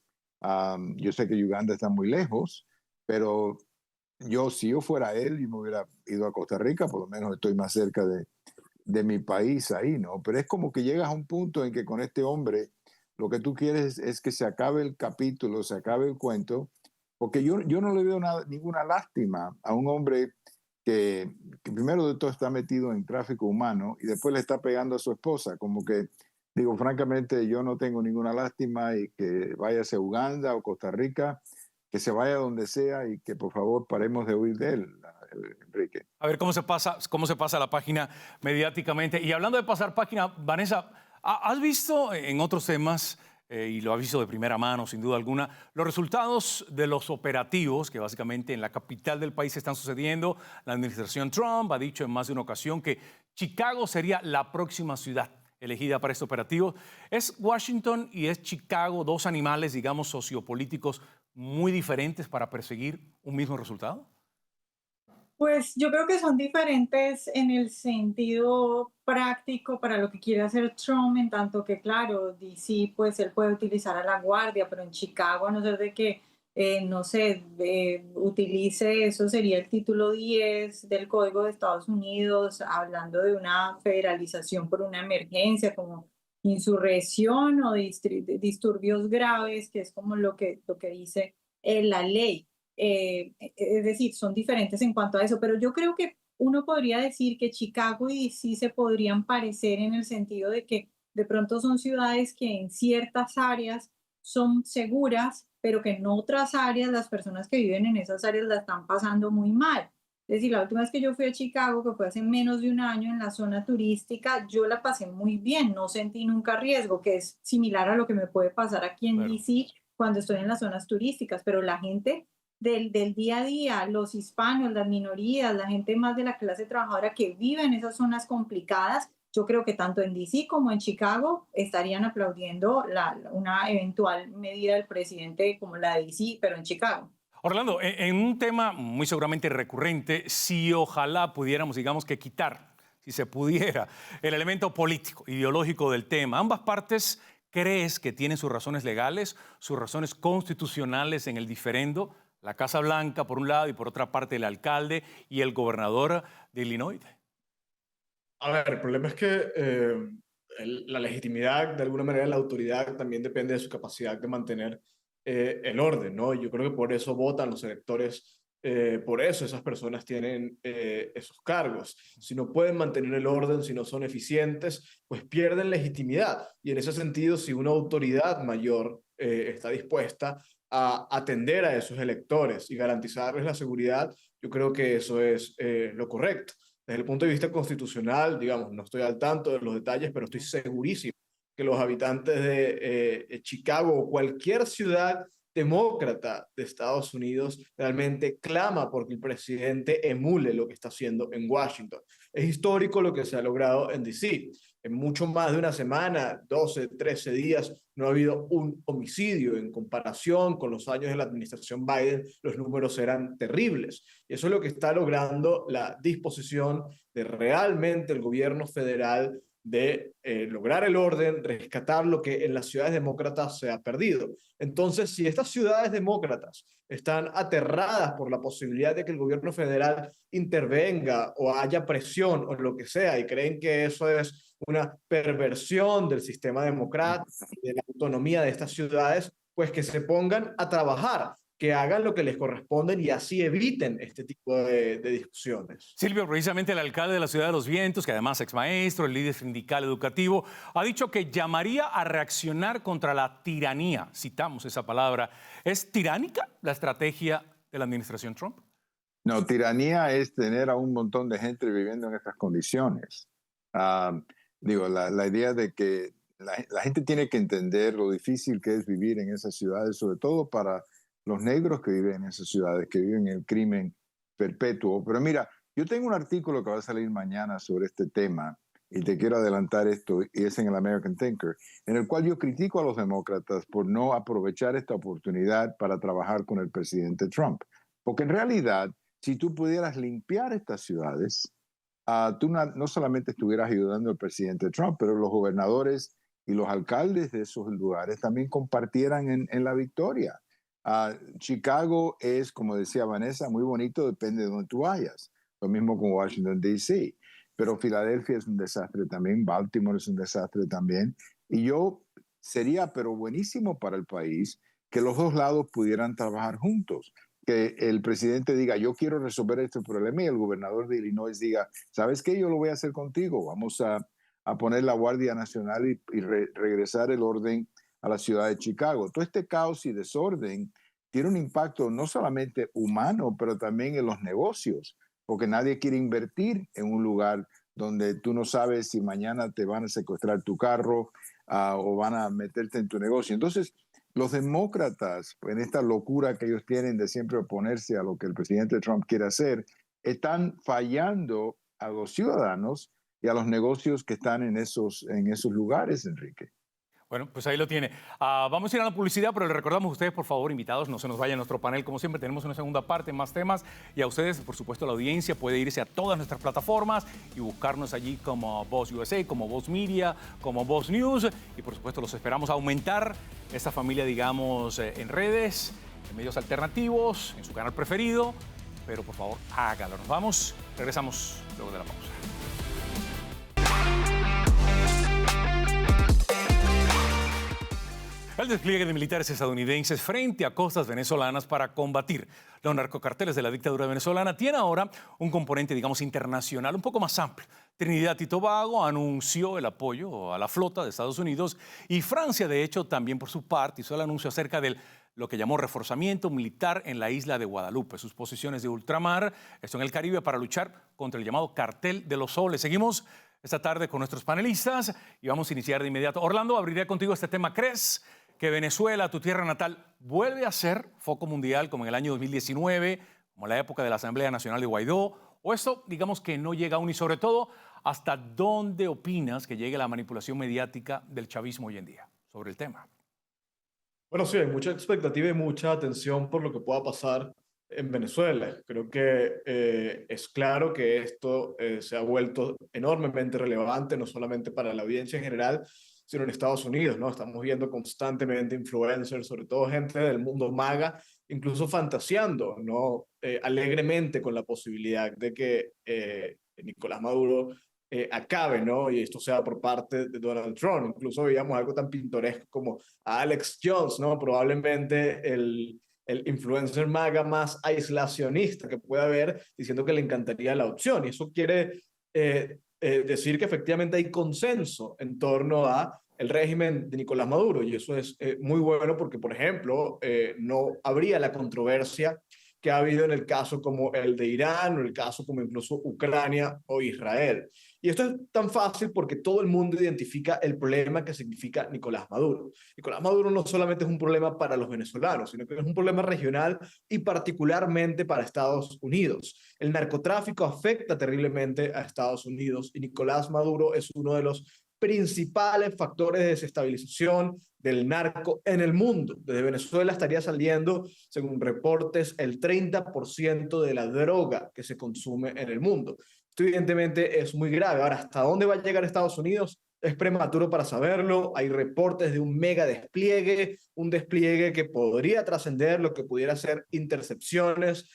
Yo sé que Uganda está muy lejos, pero si yo fuera él y me hubiera ido a Costa Rica, por lo menos estoy más cerca de mi país ahí, ¿no? Pero es como que llegas a un punto en que con este hombre lo que tú quieres es que se acabe el capítulo, se acabe el cuento, porque yo no le veo ninguna lástima a un hombre que primero de todo está metido en tráfico humano y después le está pegando a su esposa. Como que, digo, francamente, yo no tengo ninguna lástima y que vaya a Uganda o Costa Rica, que se vaya donde sea y que por favor paremos de huir de él, Enrique. A ver cómo se pasa la página mediáticamente. Y hablando de pasar página, Vanessa, ¿has visto en otros temas, y lo has visto de primera mano sin duda alguna, los resultados de los operativos que básicamente en la capital del país están sucediendo? La administración Trump ha dicho en más de una ocasión que Chicago sería la próxima ciudad elegida para este operativo. ¿Es Washington y es Chicago dos animales, digamos, sociopolíticos muy diferentes para perseguir un mismo resultado? Pues yo creo que son diferentes en el sentido práctico para lo que quiere hacer Trump, en tanto que, claro, DC, pues él puede utilizar a la guardia, pero en Chicago, a no ser de que, no sé, utilice, eso sería el título 10 del Código de Estados Unidos, hablando de una federalización por una emergencia, como insurrección o disturbios graves, que es como lo que dice la ley. Es decir, son diferentes en cuanto a eso, pero yo creo que uno podría decir que Chicago y DC se podrían parecer en el sentido de que de pronto son ciudades que en ciertas áreas son seguras, pero que en otras áreas las personas que viven en esas áreas la están pasando muy mal. Es decir, la última vez que yo fui a Chicago, que fue hace menos de un año en la zona turística, yo la pasé muy bien, no sentí nunca riesgo, que es similar a lo que me puede pasar aquí en DC cuando estoy en las zonas turísticas, pero la gente del día a día, los hispanos, las minorías, la gente más de la clase trabajadora que vive en esas zonas complicadas, yo creo que tanto en DC como en Chicago estarían aplaudiendo una eventual medida del presidente como la de DC, pero en Chicago. Orlando, en un tema muy seguramente recurrente, si ojalá pudiéramos, digamos que quitar, si se pudiera, el elemento político, ideológico del tema, ambas partes, ¿crees que tienen sus razones legales, sus razones constitucionales en el diferendo? La Casa Blanca por un lado y por otra parte el alcalde y el gobernador de Illinois. A ver, el problema es que la legitimidad, de alguna manera, la autoridad también depende de su capacidad de mantener el orden, ¿no? Yo creo que por eso votan los electores, por eso esas personas tienen esos cargos. Si no pueden mantener el orden, si no son eficientes, pues pierden legitimidad. Y en ese sentido, si una autoridad mayor está dispuesta a atender a esos electores y garantizarles la seguridad, yo creo que eso es lo correcto. Desde el punto de vista constitucional, digamos, no estoy al tanto de los detalles, pero estoy segurísimo que los habitantes de Chicago o cualquier ciudad demócrata de Estados Unidos realmente clama porque el presidente emule lo que está haciendo en Washington. Es histórico lo que se ha logrado en DC. En mucho más de una semana, 12, 13 días, no ha habido un homicidio. En comparación con los años de la administración Biden, los números eran terribles. Y eso es lo que está logrando la disposición de realmente el gobierno federal de lograr el orden, rescatar lo que en las ciudades demócratas se ha perdido. Entonces, si estas ciudades demócratas están aterradas por la posibilidad de que el gobierno federal intervenga o haya presión o lo que sea y creen que eso es una perversión del sistema democrático y de la autonomía de estas ciudades, pues que se pongan a trabajar que hagan lo que les corresponden y así eviten este tipo de discusiones. Silvio, precisamente el alcalde de la Ciudad de los Vientos, que además es maestro, el líder sindical educativo, ha dicho que llamaría a reaccionar contra la tiranía. Citamos esa palabra. ¿Es tiránica la estrategia de la administración Trump? No, tiranía es tener a un montón de gente viviendo en estas condiciones. La idea de que la gente tiene que entender lo difícil que es vivir en esas ciudades, sobre todo para los negros que viven en esas ciudades, que viven el crimen perpetuo. Pero mira, yo tengo un artículo que va a salir mañana sobre este tema, y te quiero adelantar esto, y es en el American Thinker, en el cual yo critico a los demócratas por no aprovechar esta oportunidad para trabajar con el presidente Trump. Porque en realidad, si tú pudieras limpiar estas ciudades, tú no solamente estuvieras ayudando al presidente Trump, pero los gobernadores y los alcaldes de esos lugares también compartieran en la victoria. Chicago es, como decía Vanessa, muy bonito, depende de donde tú vayas. Lo mismo con Washington, D.C. Pero Filadelfia es un desastre también, Baltimore es un desastre también. Y sería, pero buenísimo para el país, que los dos lados pudieran trabajar juntos. Que el presidente diga, yo quiero resolver este problema, y el gobernador de Illinois diga, ¿sabes qué? Yo lo voy a hacer contigo. Vamos a poner la Guardia Nacional y regresar el orden a la ciudad de Chicago. Todo este caos y desorden tiene un impacto no solamente humano, pero también en los negocios, porque nadie quiere invertir en un lugar donde tú no sabes si mañana te van a secuestrar tu carro o van a meterte en tu negocio. Entonces, los demócratas, en esta locura que ellos tienen de siempre oponerse a lo que el presidente Trump quiere hacer, están fallando a los ciudadanos y a los negocios que están en esos lugares, Enrique. Bueno, pues ahí lo tiene. Vamos a ir a la publicidad, pero les recordamos a ustedes, por favor, invitados, no se nos vaya nuestro panel. Como siempre, tenemos una segunda parte, más temas. Y a ustedes, por supuesto, la audiencia puede irse a todas nuestras plataformas y buscarnos allí como Voz USA, como Voz Media, como Voz News. Y, por supuesto, los esperamos a aumentar esta familia, digamos, en redes, en medios alternativos, en su canal preferido. Pero, por favor, hágalo. Nos vamos. Regresamos luego de la pausa. El despliegue de militares estadounidenses frente a costas venezolanas para combatir los narcocarteles de la dictadura venezolana tiene ahora un componente, digamos, internacional un poco más amplio. Trinidad y Tobago anunció el apoyo a la flota de Estados Unidos y Francia, de hecho, también por su parte hizo el anuncio acerca de lo que llamó reforzamiento militar en la isla de Guadalupe, sus posiciones de ultramar, esto en el Caribe, para luchar contra el llamado Cartel de los Soles. Seguimos esta tarde con nuestros panelistas y vamos a iniciar de inmediato. Orlando, abriría contigo este tema. ¿Crees que Venezuela, tu tierra natal, vuelve a ser foco mundial como en el año 2019, como en la época de la Asamblea Nacional de Guaidó? ¿O esto, digamos, que no llega aún? Y sobre todo, ¿hasta dónde opinas que llegue la manipulación mediática del chavismo hoy en día sobre el tema? Bueno, sí, hay mucha expectativa y mucha atención por lo que pueda pasar en Venezuela. Creo que es claro que esto se ha vuelto enormemente relevante, no solamente para la audiencia en general, sino en Estados Unidos, ¿no? Estamos viendo constantemente influencers, sobre todo gente del mundo MAGA, incluso fantaseando, ¿no? Alegremente con la posibilidad de que Nicolás Maduro acabe, ¿no? Y esto sea por parte de Donald Trump. Incluso veíamos algo tan pintoresco como a Alex Jones, ¿no? Probablemente el influencer MAGA más aislacionista que pueda haber, diciendo que le encantaría la opción. Y eso quiere decir que efectivamente hay consenso en torno a el régimen de Nicolás Maduro, y eso es muy bueno porque, por ejemplo, no habría la controversia que ha habido en el caso como el de Irán o el caso como incluso Ucrania o Israel. Y esto es tan fácil porque todo el mundo identifica el problema que significa Nicolás Maduro. Nicolás Maduro no solamente es un problema para los venezolanos, sino que es un problema regional y particularmente para Estados Unidos. El narcotráfico afecta terriblemente a Estados Unidos y Nicolás Maduro es uno de los principales factores de desestabilización del narco en el mundo. Desde Venezuela estaría saliendo, según reportes, el 30% de la droga que se consume en el mundo. Esto evidentemente es muy grave. Ahora, ¿hasta dónde va a llegar Estados Unidos? Es prematuro para saberlo. Hay reportes de un mega despliegue, un despliegue que podría trascender lo que pudiera ser intercepciones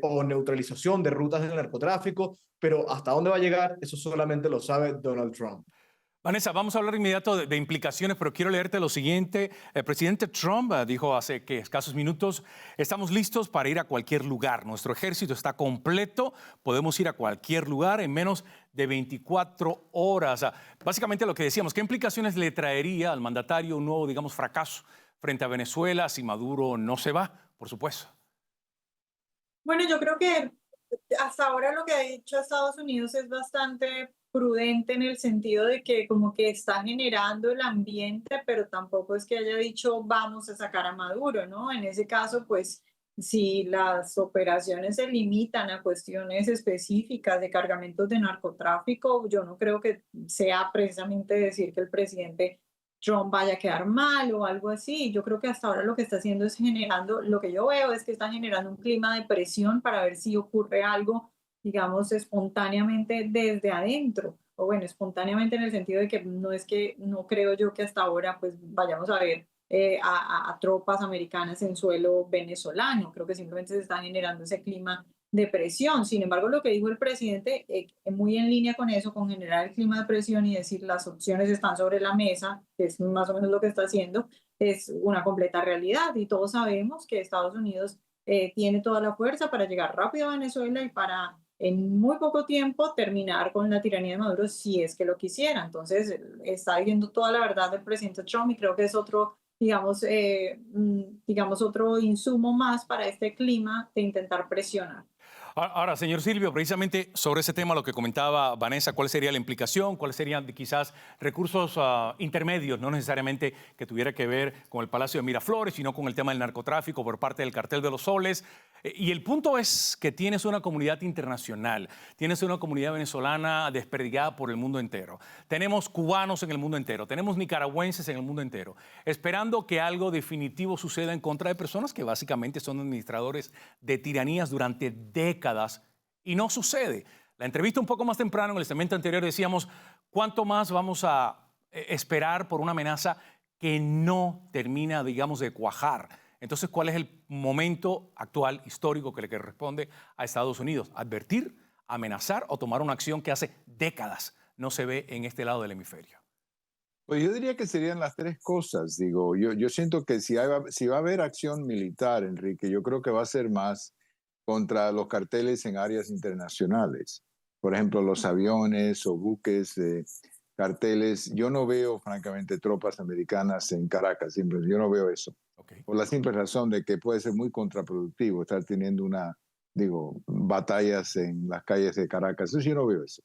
o neutralización de rutas del narcotráfico, pero ¿hasta dónde va a llegar? Eso solamente lo sabe Donald Trump. Vanessa, vamos a hablar inmediato de implicaciones, pero quiero leerte lo siguiente. El presidente Trump dijo hace escasos minutos, estamos listos para ir a cualquier lugar. Nuestro ejército está completo, podemos ir a cualquier lugar en menos de 24 horas. Básicamente lo que decíamos, ¿qué implicaciones le traería al mandatario un nuevo, digamos, fracaso frente a Venezuela si Maduro no se va, por supuesto? Bueno, yo creo que hasta ahora lo que ha dicho Estados Unidos es bastante prudente en el sentido de que como que está generando el ambiente, pero tampoco es que haya dicho vamos a sacar a Maduro, ¿no? En ese caso, pues si las operaciones se limitan a cuestiones específicas de cargamentos de narcotráfico, yo no creo que sea precisamente decir que el presidente Trump vaya a quedar mal o algo así. Yo creo que hasta ahora lo que está haciendo es generando, lo que yo veo es que está generando un clima de presión para ver si ocurre algo, digamos, espontáneamente desde adentro. O bueno, espontáneamente en el sentido de que no creo yo que hasta ahora pues vayamos a ver a tropas americanas en suelo venezolano. Creo que simplemente se está generando ese clima de presión. Sin embargo, lo que dijo el presidente, muy en línea con eso, con generar el clima de presión y decir las opciones están sobre la mesa, que es más o menos lo que está haciendo, es una completa realidad. Y todos sabemos que Estados Unidos tiene toda la fuerza para llegar rápido a Venezuela y para en muy poco tiempo terminar con la tiranía de Maduro si es que lo quisiera. Entonces, está diciendo toda la verdad del presidente Trump y creo que es otro, digamos, otro insumo más para este clima de intentar presionar. Ahora, señor Silvio, precisamente sobre ese tema, lo que comentaba Vanessa, ¿cuál sería la implicación? ¿Cuáles serían quizás recursos intermedios, no necesariamente que tuviera que ver con el Palacio de Miraflores, sino con el tema del narcotráfico por parte del Cartel de los Soles? Y el punto es que tienes una comunidad internacional, tienes una comunidad venezolana desperdigada por el mundo entero, tenemos cubanos en el mundo entero, tenemos nicaragüenses en el mundo entero, esperando que algo definitivo suceda en contra de personas que básicamente son administradores de tiranías durante décadas y no sucede. La entrevista un poco más temprano, en el segmento anterior, decíamos, ¿cuánto más vamos a esperar por una amenaza que no termina, digamos, de cuajar? Entonces, ¿cuál es el momento actual, histórico, que le corresponde a Estados Unidos? ¿Advertir, amenazar o tomar una acción que hace décadas no se ve en este lado del hemisferio? Pues yo diría que serían las tres cosas. Digo, yo siento que si va a haber acción militar, Enrique, yo creo que va a ser más contra los carteles en áreas internacionales. Por ejemplo, los aviones o buques de carteles. Yo no veo, francamente, tropas americanas en Caracas. Yo no veo eso. Okay. Por la simple razón de que puede ser muy contraproductivo estar teniendo batallas en las calles de Caracas. Entonces yo no veo eso.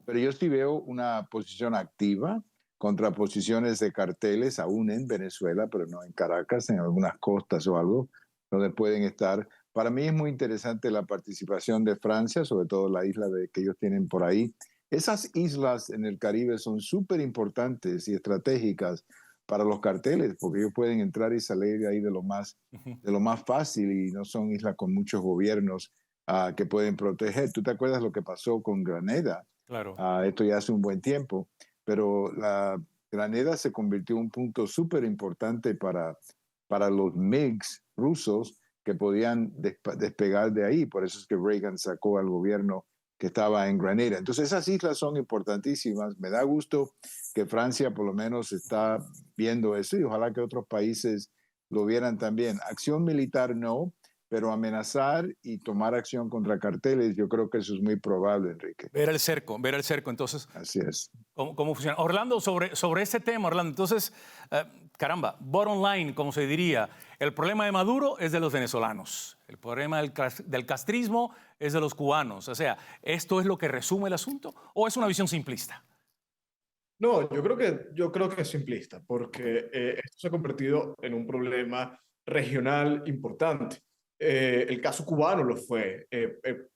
Pero yo sí veo una posición activa contra posiciones de carteles, aún en Venezuela, pero no en Caracas, en algunas costas o algo, donde pueden estar. Para mí es muy interesante la participación de Francia, sobre todo la isla que ellos tienen por ahí. Esas islas en el Caribe son súper importantes y estratégicas para los carteles, porque ellos pueden entrar y salir de ahí de lo más fácil y no son islas con muchos gobiernos que pueden proteger. ¿Tú te acuerdas lo que pasó con Granada? Claro. Esto ya hace un buen tiempo, pero la Granada se convirtió en un punto súper importante para los MiGs rusos que podían despegar de ahí. Por eso es que Reagan sacó al gobierno que estaba en Granada. Entonces esas islas son importantísimas. Me da gusto que Francia por lo menos está viendo eso y ojalá que otros países lo vieran también. Acción militar no, pero amenazar y tomar acción contra carteles, yo creo que eso es muy probable, Enrique. Ver el cerco, entonces. Así es. ¿Cómo funciona? Orlando, sobre este tema, Orlando, entonces, caramba, bottom line, como se diría, el problema de Maduro es de los venezolanos, el problema del castrismo es de los cubanos. O sea, ¿esto es lo que resume el asunto o es una visión simplista? No, yo creo que es simplista, porque esto se ha convertido en un problema regional importante. El caso cubano lo fue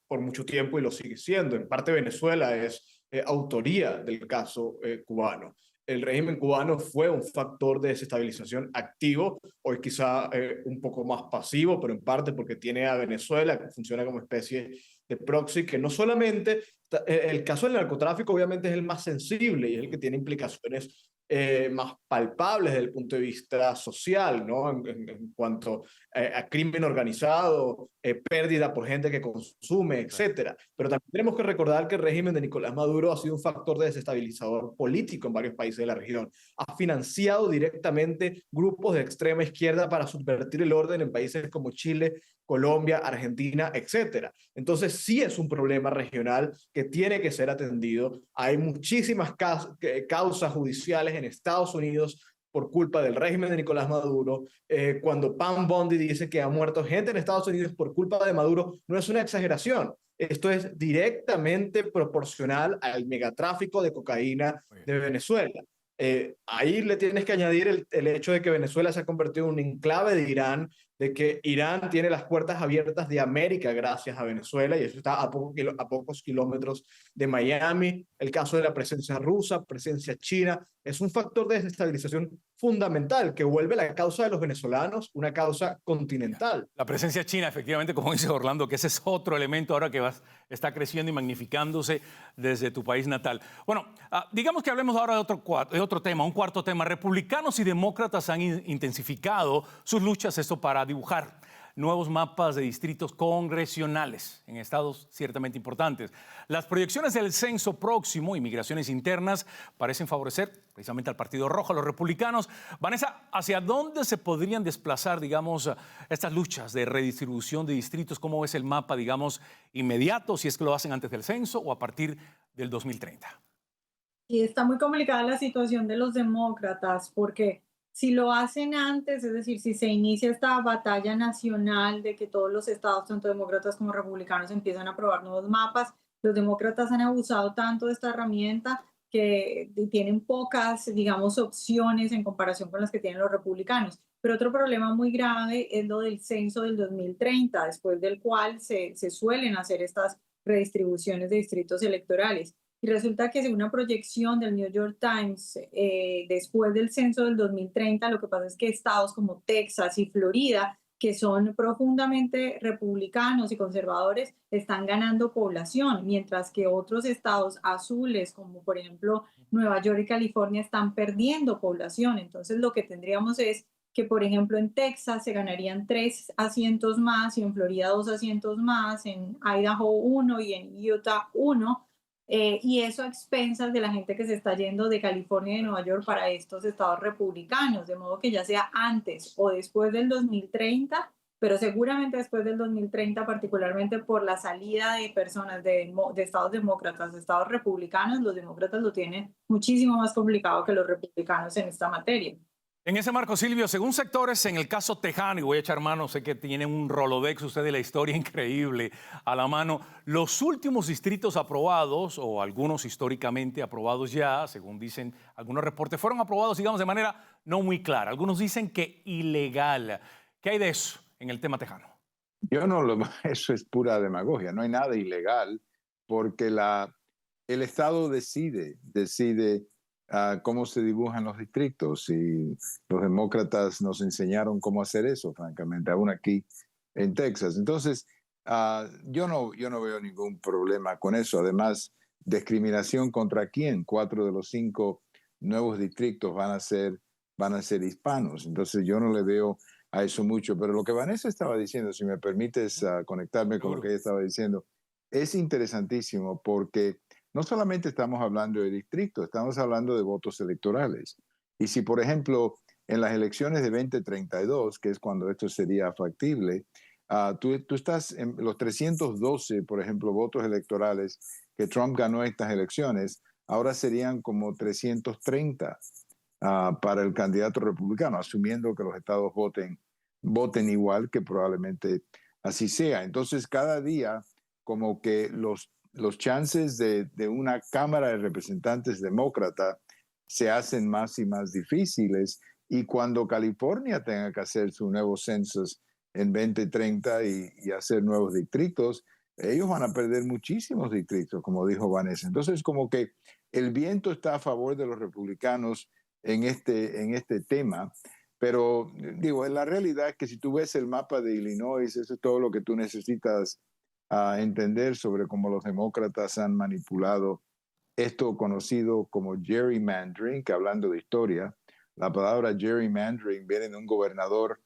por mucho tiempo y lo sigue siendo. En parte Venezuela es autoría del caso cubano. El régimen cubano fue un factor de desestabilización activo, hoy quizá un poco más pasivo, pero en parte porque tiene a Venezuela, que funciona como especie de proxy, que no solamente... El caso del narcotráfico obviamente es el más sensible y es el que tiene implicaciones más palpables desde el punto de vista social, ¿no? En cuanto a crimen organizado, pérdida por gente que consume, etcétera. Pero también tenemos que recordar que el régimen de Nicolás Maduro ha sido un factor desestabilizador político en varios países de la región. Ha financiado directamente grupos de extrema izquierda para subvertir el orden en países como Chile, Colombia, Argentina, etcétera. Entonces sí es un problema regional que tiene que ser atendido. Hay muchísimas causas judiciales en Estados Unidos por culpa del régimen de Nicolás Maduro. Cuando Pam Bondi dice que ha muerto gente en Estados Unidos por culpa de Maduro, no es una exageración. Esto es directamente proporcional al megatráfico de cocaína de Venezuela. Ahí le tienes que añadir el hecho de que Venezuela se ha convertido en un enclave de Irán, de que Irán tiene las puertas abiertas de América gracias a Venezuela, y eso está a pocos kilómetros de Miami. El caso de la presencia rusa, presencia china, es un factor de desestabilización fundamental que vuelve la causa de los venezolanos una causa continental. La presencia china, efectivamente, como dice Orlando, que ese es otro elemento ahora que está creciendo y magnificándose desde tu país natal. Bueno, digamos que hablemos ahora de otro tema, un cuarto tema. Republicanos y demócratas han intensificado sus luchas, esto para dibujar nuevos mapas de distritos congresionales en estados ciertamente importantes. Las proyecciones del censo próximo y migraciones internas parecen favorecer precisamente al Partido Rojo, a los republicanos. Vanessa, ¿hacia dónde se podrían desplazar, digamos, estas luchas de redistribución de distritos? ¿Cómo ves el mapa, digamos, inmediato, si es que lo hacen antes del censo o a partir del 2030? Y está muy complicada la situación de los demócratas porque si lo hacen antes, es decir, si se inicia esta batalla nacional de que todos los estados, tanto demócratas como republicanos, empiezan a aprobar nuevos mapas, los demócratas han abusado tanto de esta herramienta que tienen pocas, digamos, opciones en comparación con las que tienen los republicanos. Pero otro problema muy grave es lo del censo del 2030, después del cual se suelen hacer estas redistribuciones de distritos electorales. Y resulta que según una proyección del New York Times, después del censo del 2030, lo que pasa es que estados como Texas y Florida, que son profundamente republicanos y conservadores, están ganando población, mientras que otros estados azules, como por ejemplo Nueva York y California, están perdiendo población. Entonces lo que tendríamos es que, por ejemplo, en Texas se ganarían 3 asientos más y en Florida 2 asientos más, en Idaho 1 y en Utah 1. Y eso a expensas de la gente que se está yendo de California y de Nueva York para estos estados republicanos, de modo que ya sea antes o después del 2030, pero seguramente después del 2030, particularmente por la salida de personas de estados demócratas a estados republicanos, los demócratas lo tienen muchísimo más complicado que los republicanos en esta materia. En ese marco, Silvio, según sectores, en el caso tejano, y voy a echar mano, sé que tienen un Rolodex usted de la historia increíble a la mano, los últimos distritos aprobados, o algunos históricamente aprobados ya, según dicen algunos reportes, fueron aprobados, digamos, de manera no muy clara. Algunos dicen que ilegal. ¿Qué hay de eso en el tema tejano? Eso es pura demagogia, no hay nada ilegal, porque el Estado decide cómo se dibujan los distritos, y los demócratas nos enseñaron cómo hacer eso, francamente, aún aquí en Texas. Entonces, yo no veo ningún problema con eso. Además, discriminación contra quién. 4 de los 5 nuevos distritos van a ser hispanos. Entonces, yo no le veo a eso mucho. Pero lo que Vanessa estaba diciendo, si me permites conectarme con lo que ella estaba diciendo, es interesantísimo porque no solamente estamos hablando de distritos, estamos hablando de votos electorales. Y si, por ejemplo, en las elecciones de 2032, que es cuando esto sería factible, tú estás en los 312, por ejemplo, votos electorales que Trump ganó estas elecciones, ahora serían como 330 para el candidato republicano, asumiendo que los estados voten igual, que probablemente así sea. Entonces, cada día, como que los chances de una Cámara de Representantes demócrata se hacen más y más difíciles, y cuando California tenga que hacer su nuevo census en 2030 y hacer nuevos distritos, ellos van a perder muchísimos distritos, como dijo Vanessa. Entonces, como que el viento está a favor de los republicanos en este tema, pero digo, la realidad es que si tú ves el mapa de Illinois, eso es todo lo que tú necesitas a entender sobre cómo los demócratas han manipulado esto conocido como gerrymandering, que hablando de historia, la palabra gerrymandering viene de un gobernador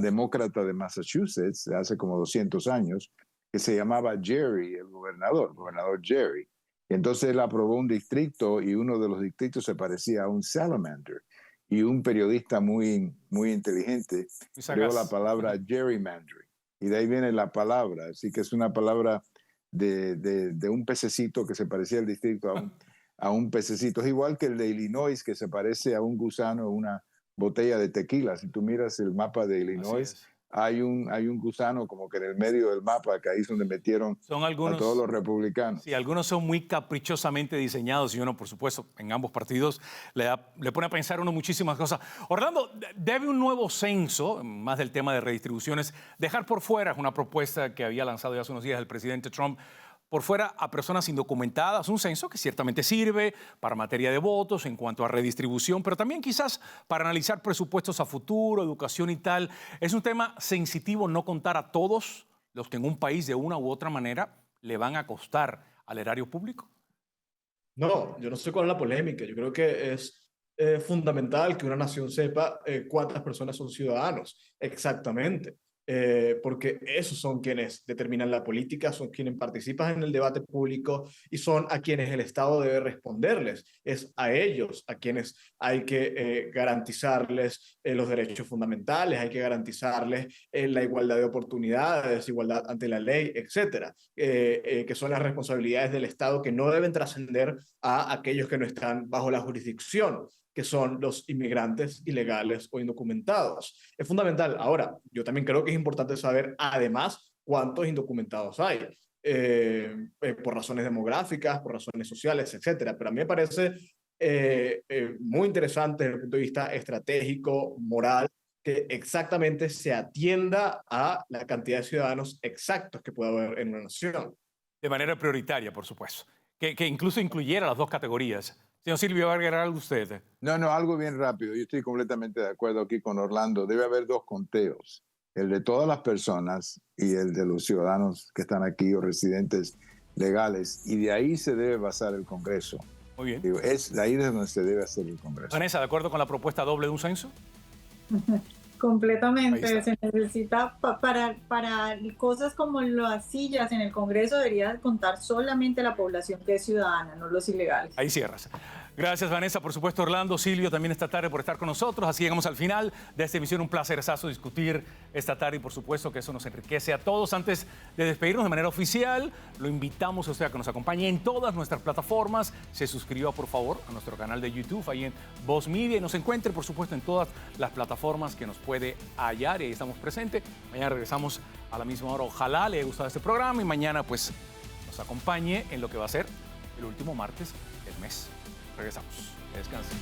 demócrata de Massachusetts de hace como 200 años, que se llamaba Jerry, el gobernador Jerry. Y entonces él aprobó un distrito y uno de los distritos se parecía a un salamander. Y un periodista muy inteligente creó la palabra gerrymandering. Y de ahí viene la palabra, así que es una palabra de un pececito que se parecía al distrito a un pececito. Es igual que el de Illinois, que se parece a un gusano en una botella de tequila. Si tú miras el mapa de Illinois, hay un gusano como que en el medio del mapa, que ahí es donde metieron a todos los republicanos. Sí, algunos son muy caprichosamente diseñados y uno, por supuesto, en ambos partidos le pone a pensar uno muchísimas cosas. Orlando, ¿debe un nuevo censo, más del tema de redistribuciones, dejar por fuera una propuesta que había lanzado ya hace unos días el presidente Trump, por fuera a personas indocumentadas? Un censo que ciertamente sirve para materia de votos en cuanto a redistribución, pero también quizás para analizar presupuestos a futuro, educación y tal. ¿Es un tema sensitivo no contar a todos los que en un país de una u otra manera le van a costar al erario público? No, yo no sé cuál es la polémica. Yo creo que es fundamental que una nación sepa cuántas personas son ciudadanos exactamente. Porque esos son quienes determinan la política, son quienes participan en el debate público y son a quienes el Estado debe responderles. Es a ellos a quienes hay que garantizarles los derechos fundamentales, hay que garantizarles la igualdad de oportunidades, igualdad ante la ley, etcétera, que son las responsabilidades del Estado que no deben trascender a aquellos que no están bajo la jurisdicción, que son los inmigrantes ilegales o indocumentados. Es fundamental. Ahora, yo también creo que es importante saber, además, cuántos indocumentados hay, por razones demográficas, por razones sociales, etcétera. Pero a mí me parece muy interesante desde el punto de vista estratégico, moral, que exactamente se atienda a la cantidad de ciudadanos exactos que pueda haber en una nación. De manera prioritaria, por supuesto. Que incluso incluyera las dos categorías. Señor Silvio, ¿va a agregar algo usted? No, algo bien rápido. Yo estoy completamente de acuerdo aquí con Orlando. Debe haber dos conteos, el de todas las personas y el de los ciudadanos que están aquí o residentes legales. Y de ahí se debe basar el Congreso. Muy bien. Digo, es de ahí de donde se debe hacer el Congreso. Vanessa, ¿de acuerdo con la propuesta doble de un censo? Completamente. Se necesita para cosas como las sillas en el Congreso, debería contar solamente la población que es ciudadana, no los ilegales. Ahí cierras. Gracias, Vanessa. Por supuesto, Orlando, Silvio, también esta tarde por estar con nosotros. Así llegamos al final de esta emisión. Un placerazo discutir esta tarde y, por supuesto, que eso nos enriquece a todos. Antes de despedirnos de manera oficial, lo invitamos a usted a que nos acompañe en todas nuestras plataformas. Se suscriba, por favor, a nuestro canal de YouTube, ahí en Voz Media, y nos encuentre, por supuesto, en todas las plataformas que nos puede hallar. Y ahí estamos presentes. Mañana regresamos a la misma hora. Ojalá le haya gustado este programa y mañana, pues, nos acompañe en lo que va a ser el último martes del mes. Regresamos. Que descansen.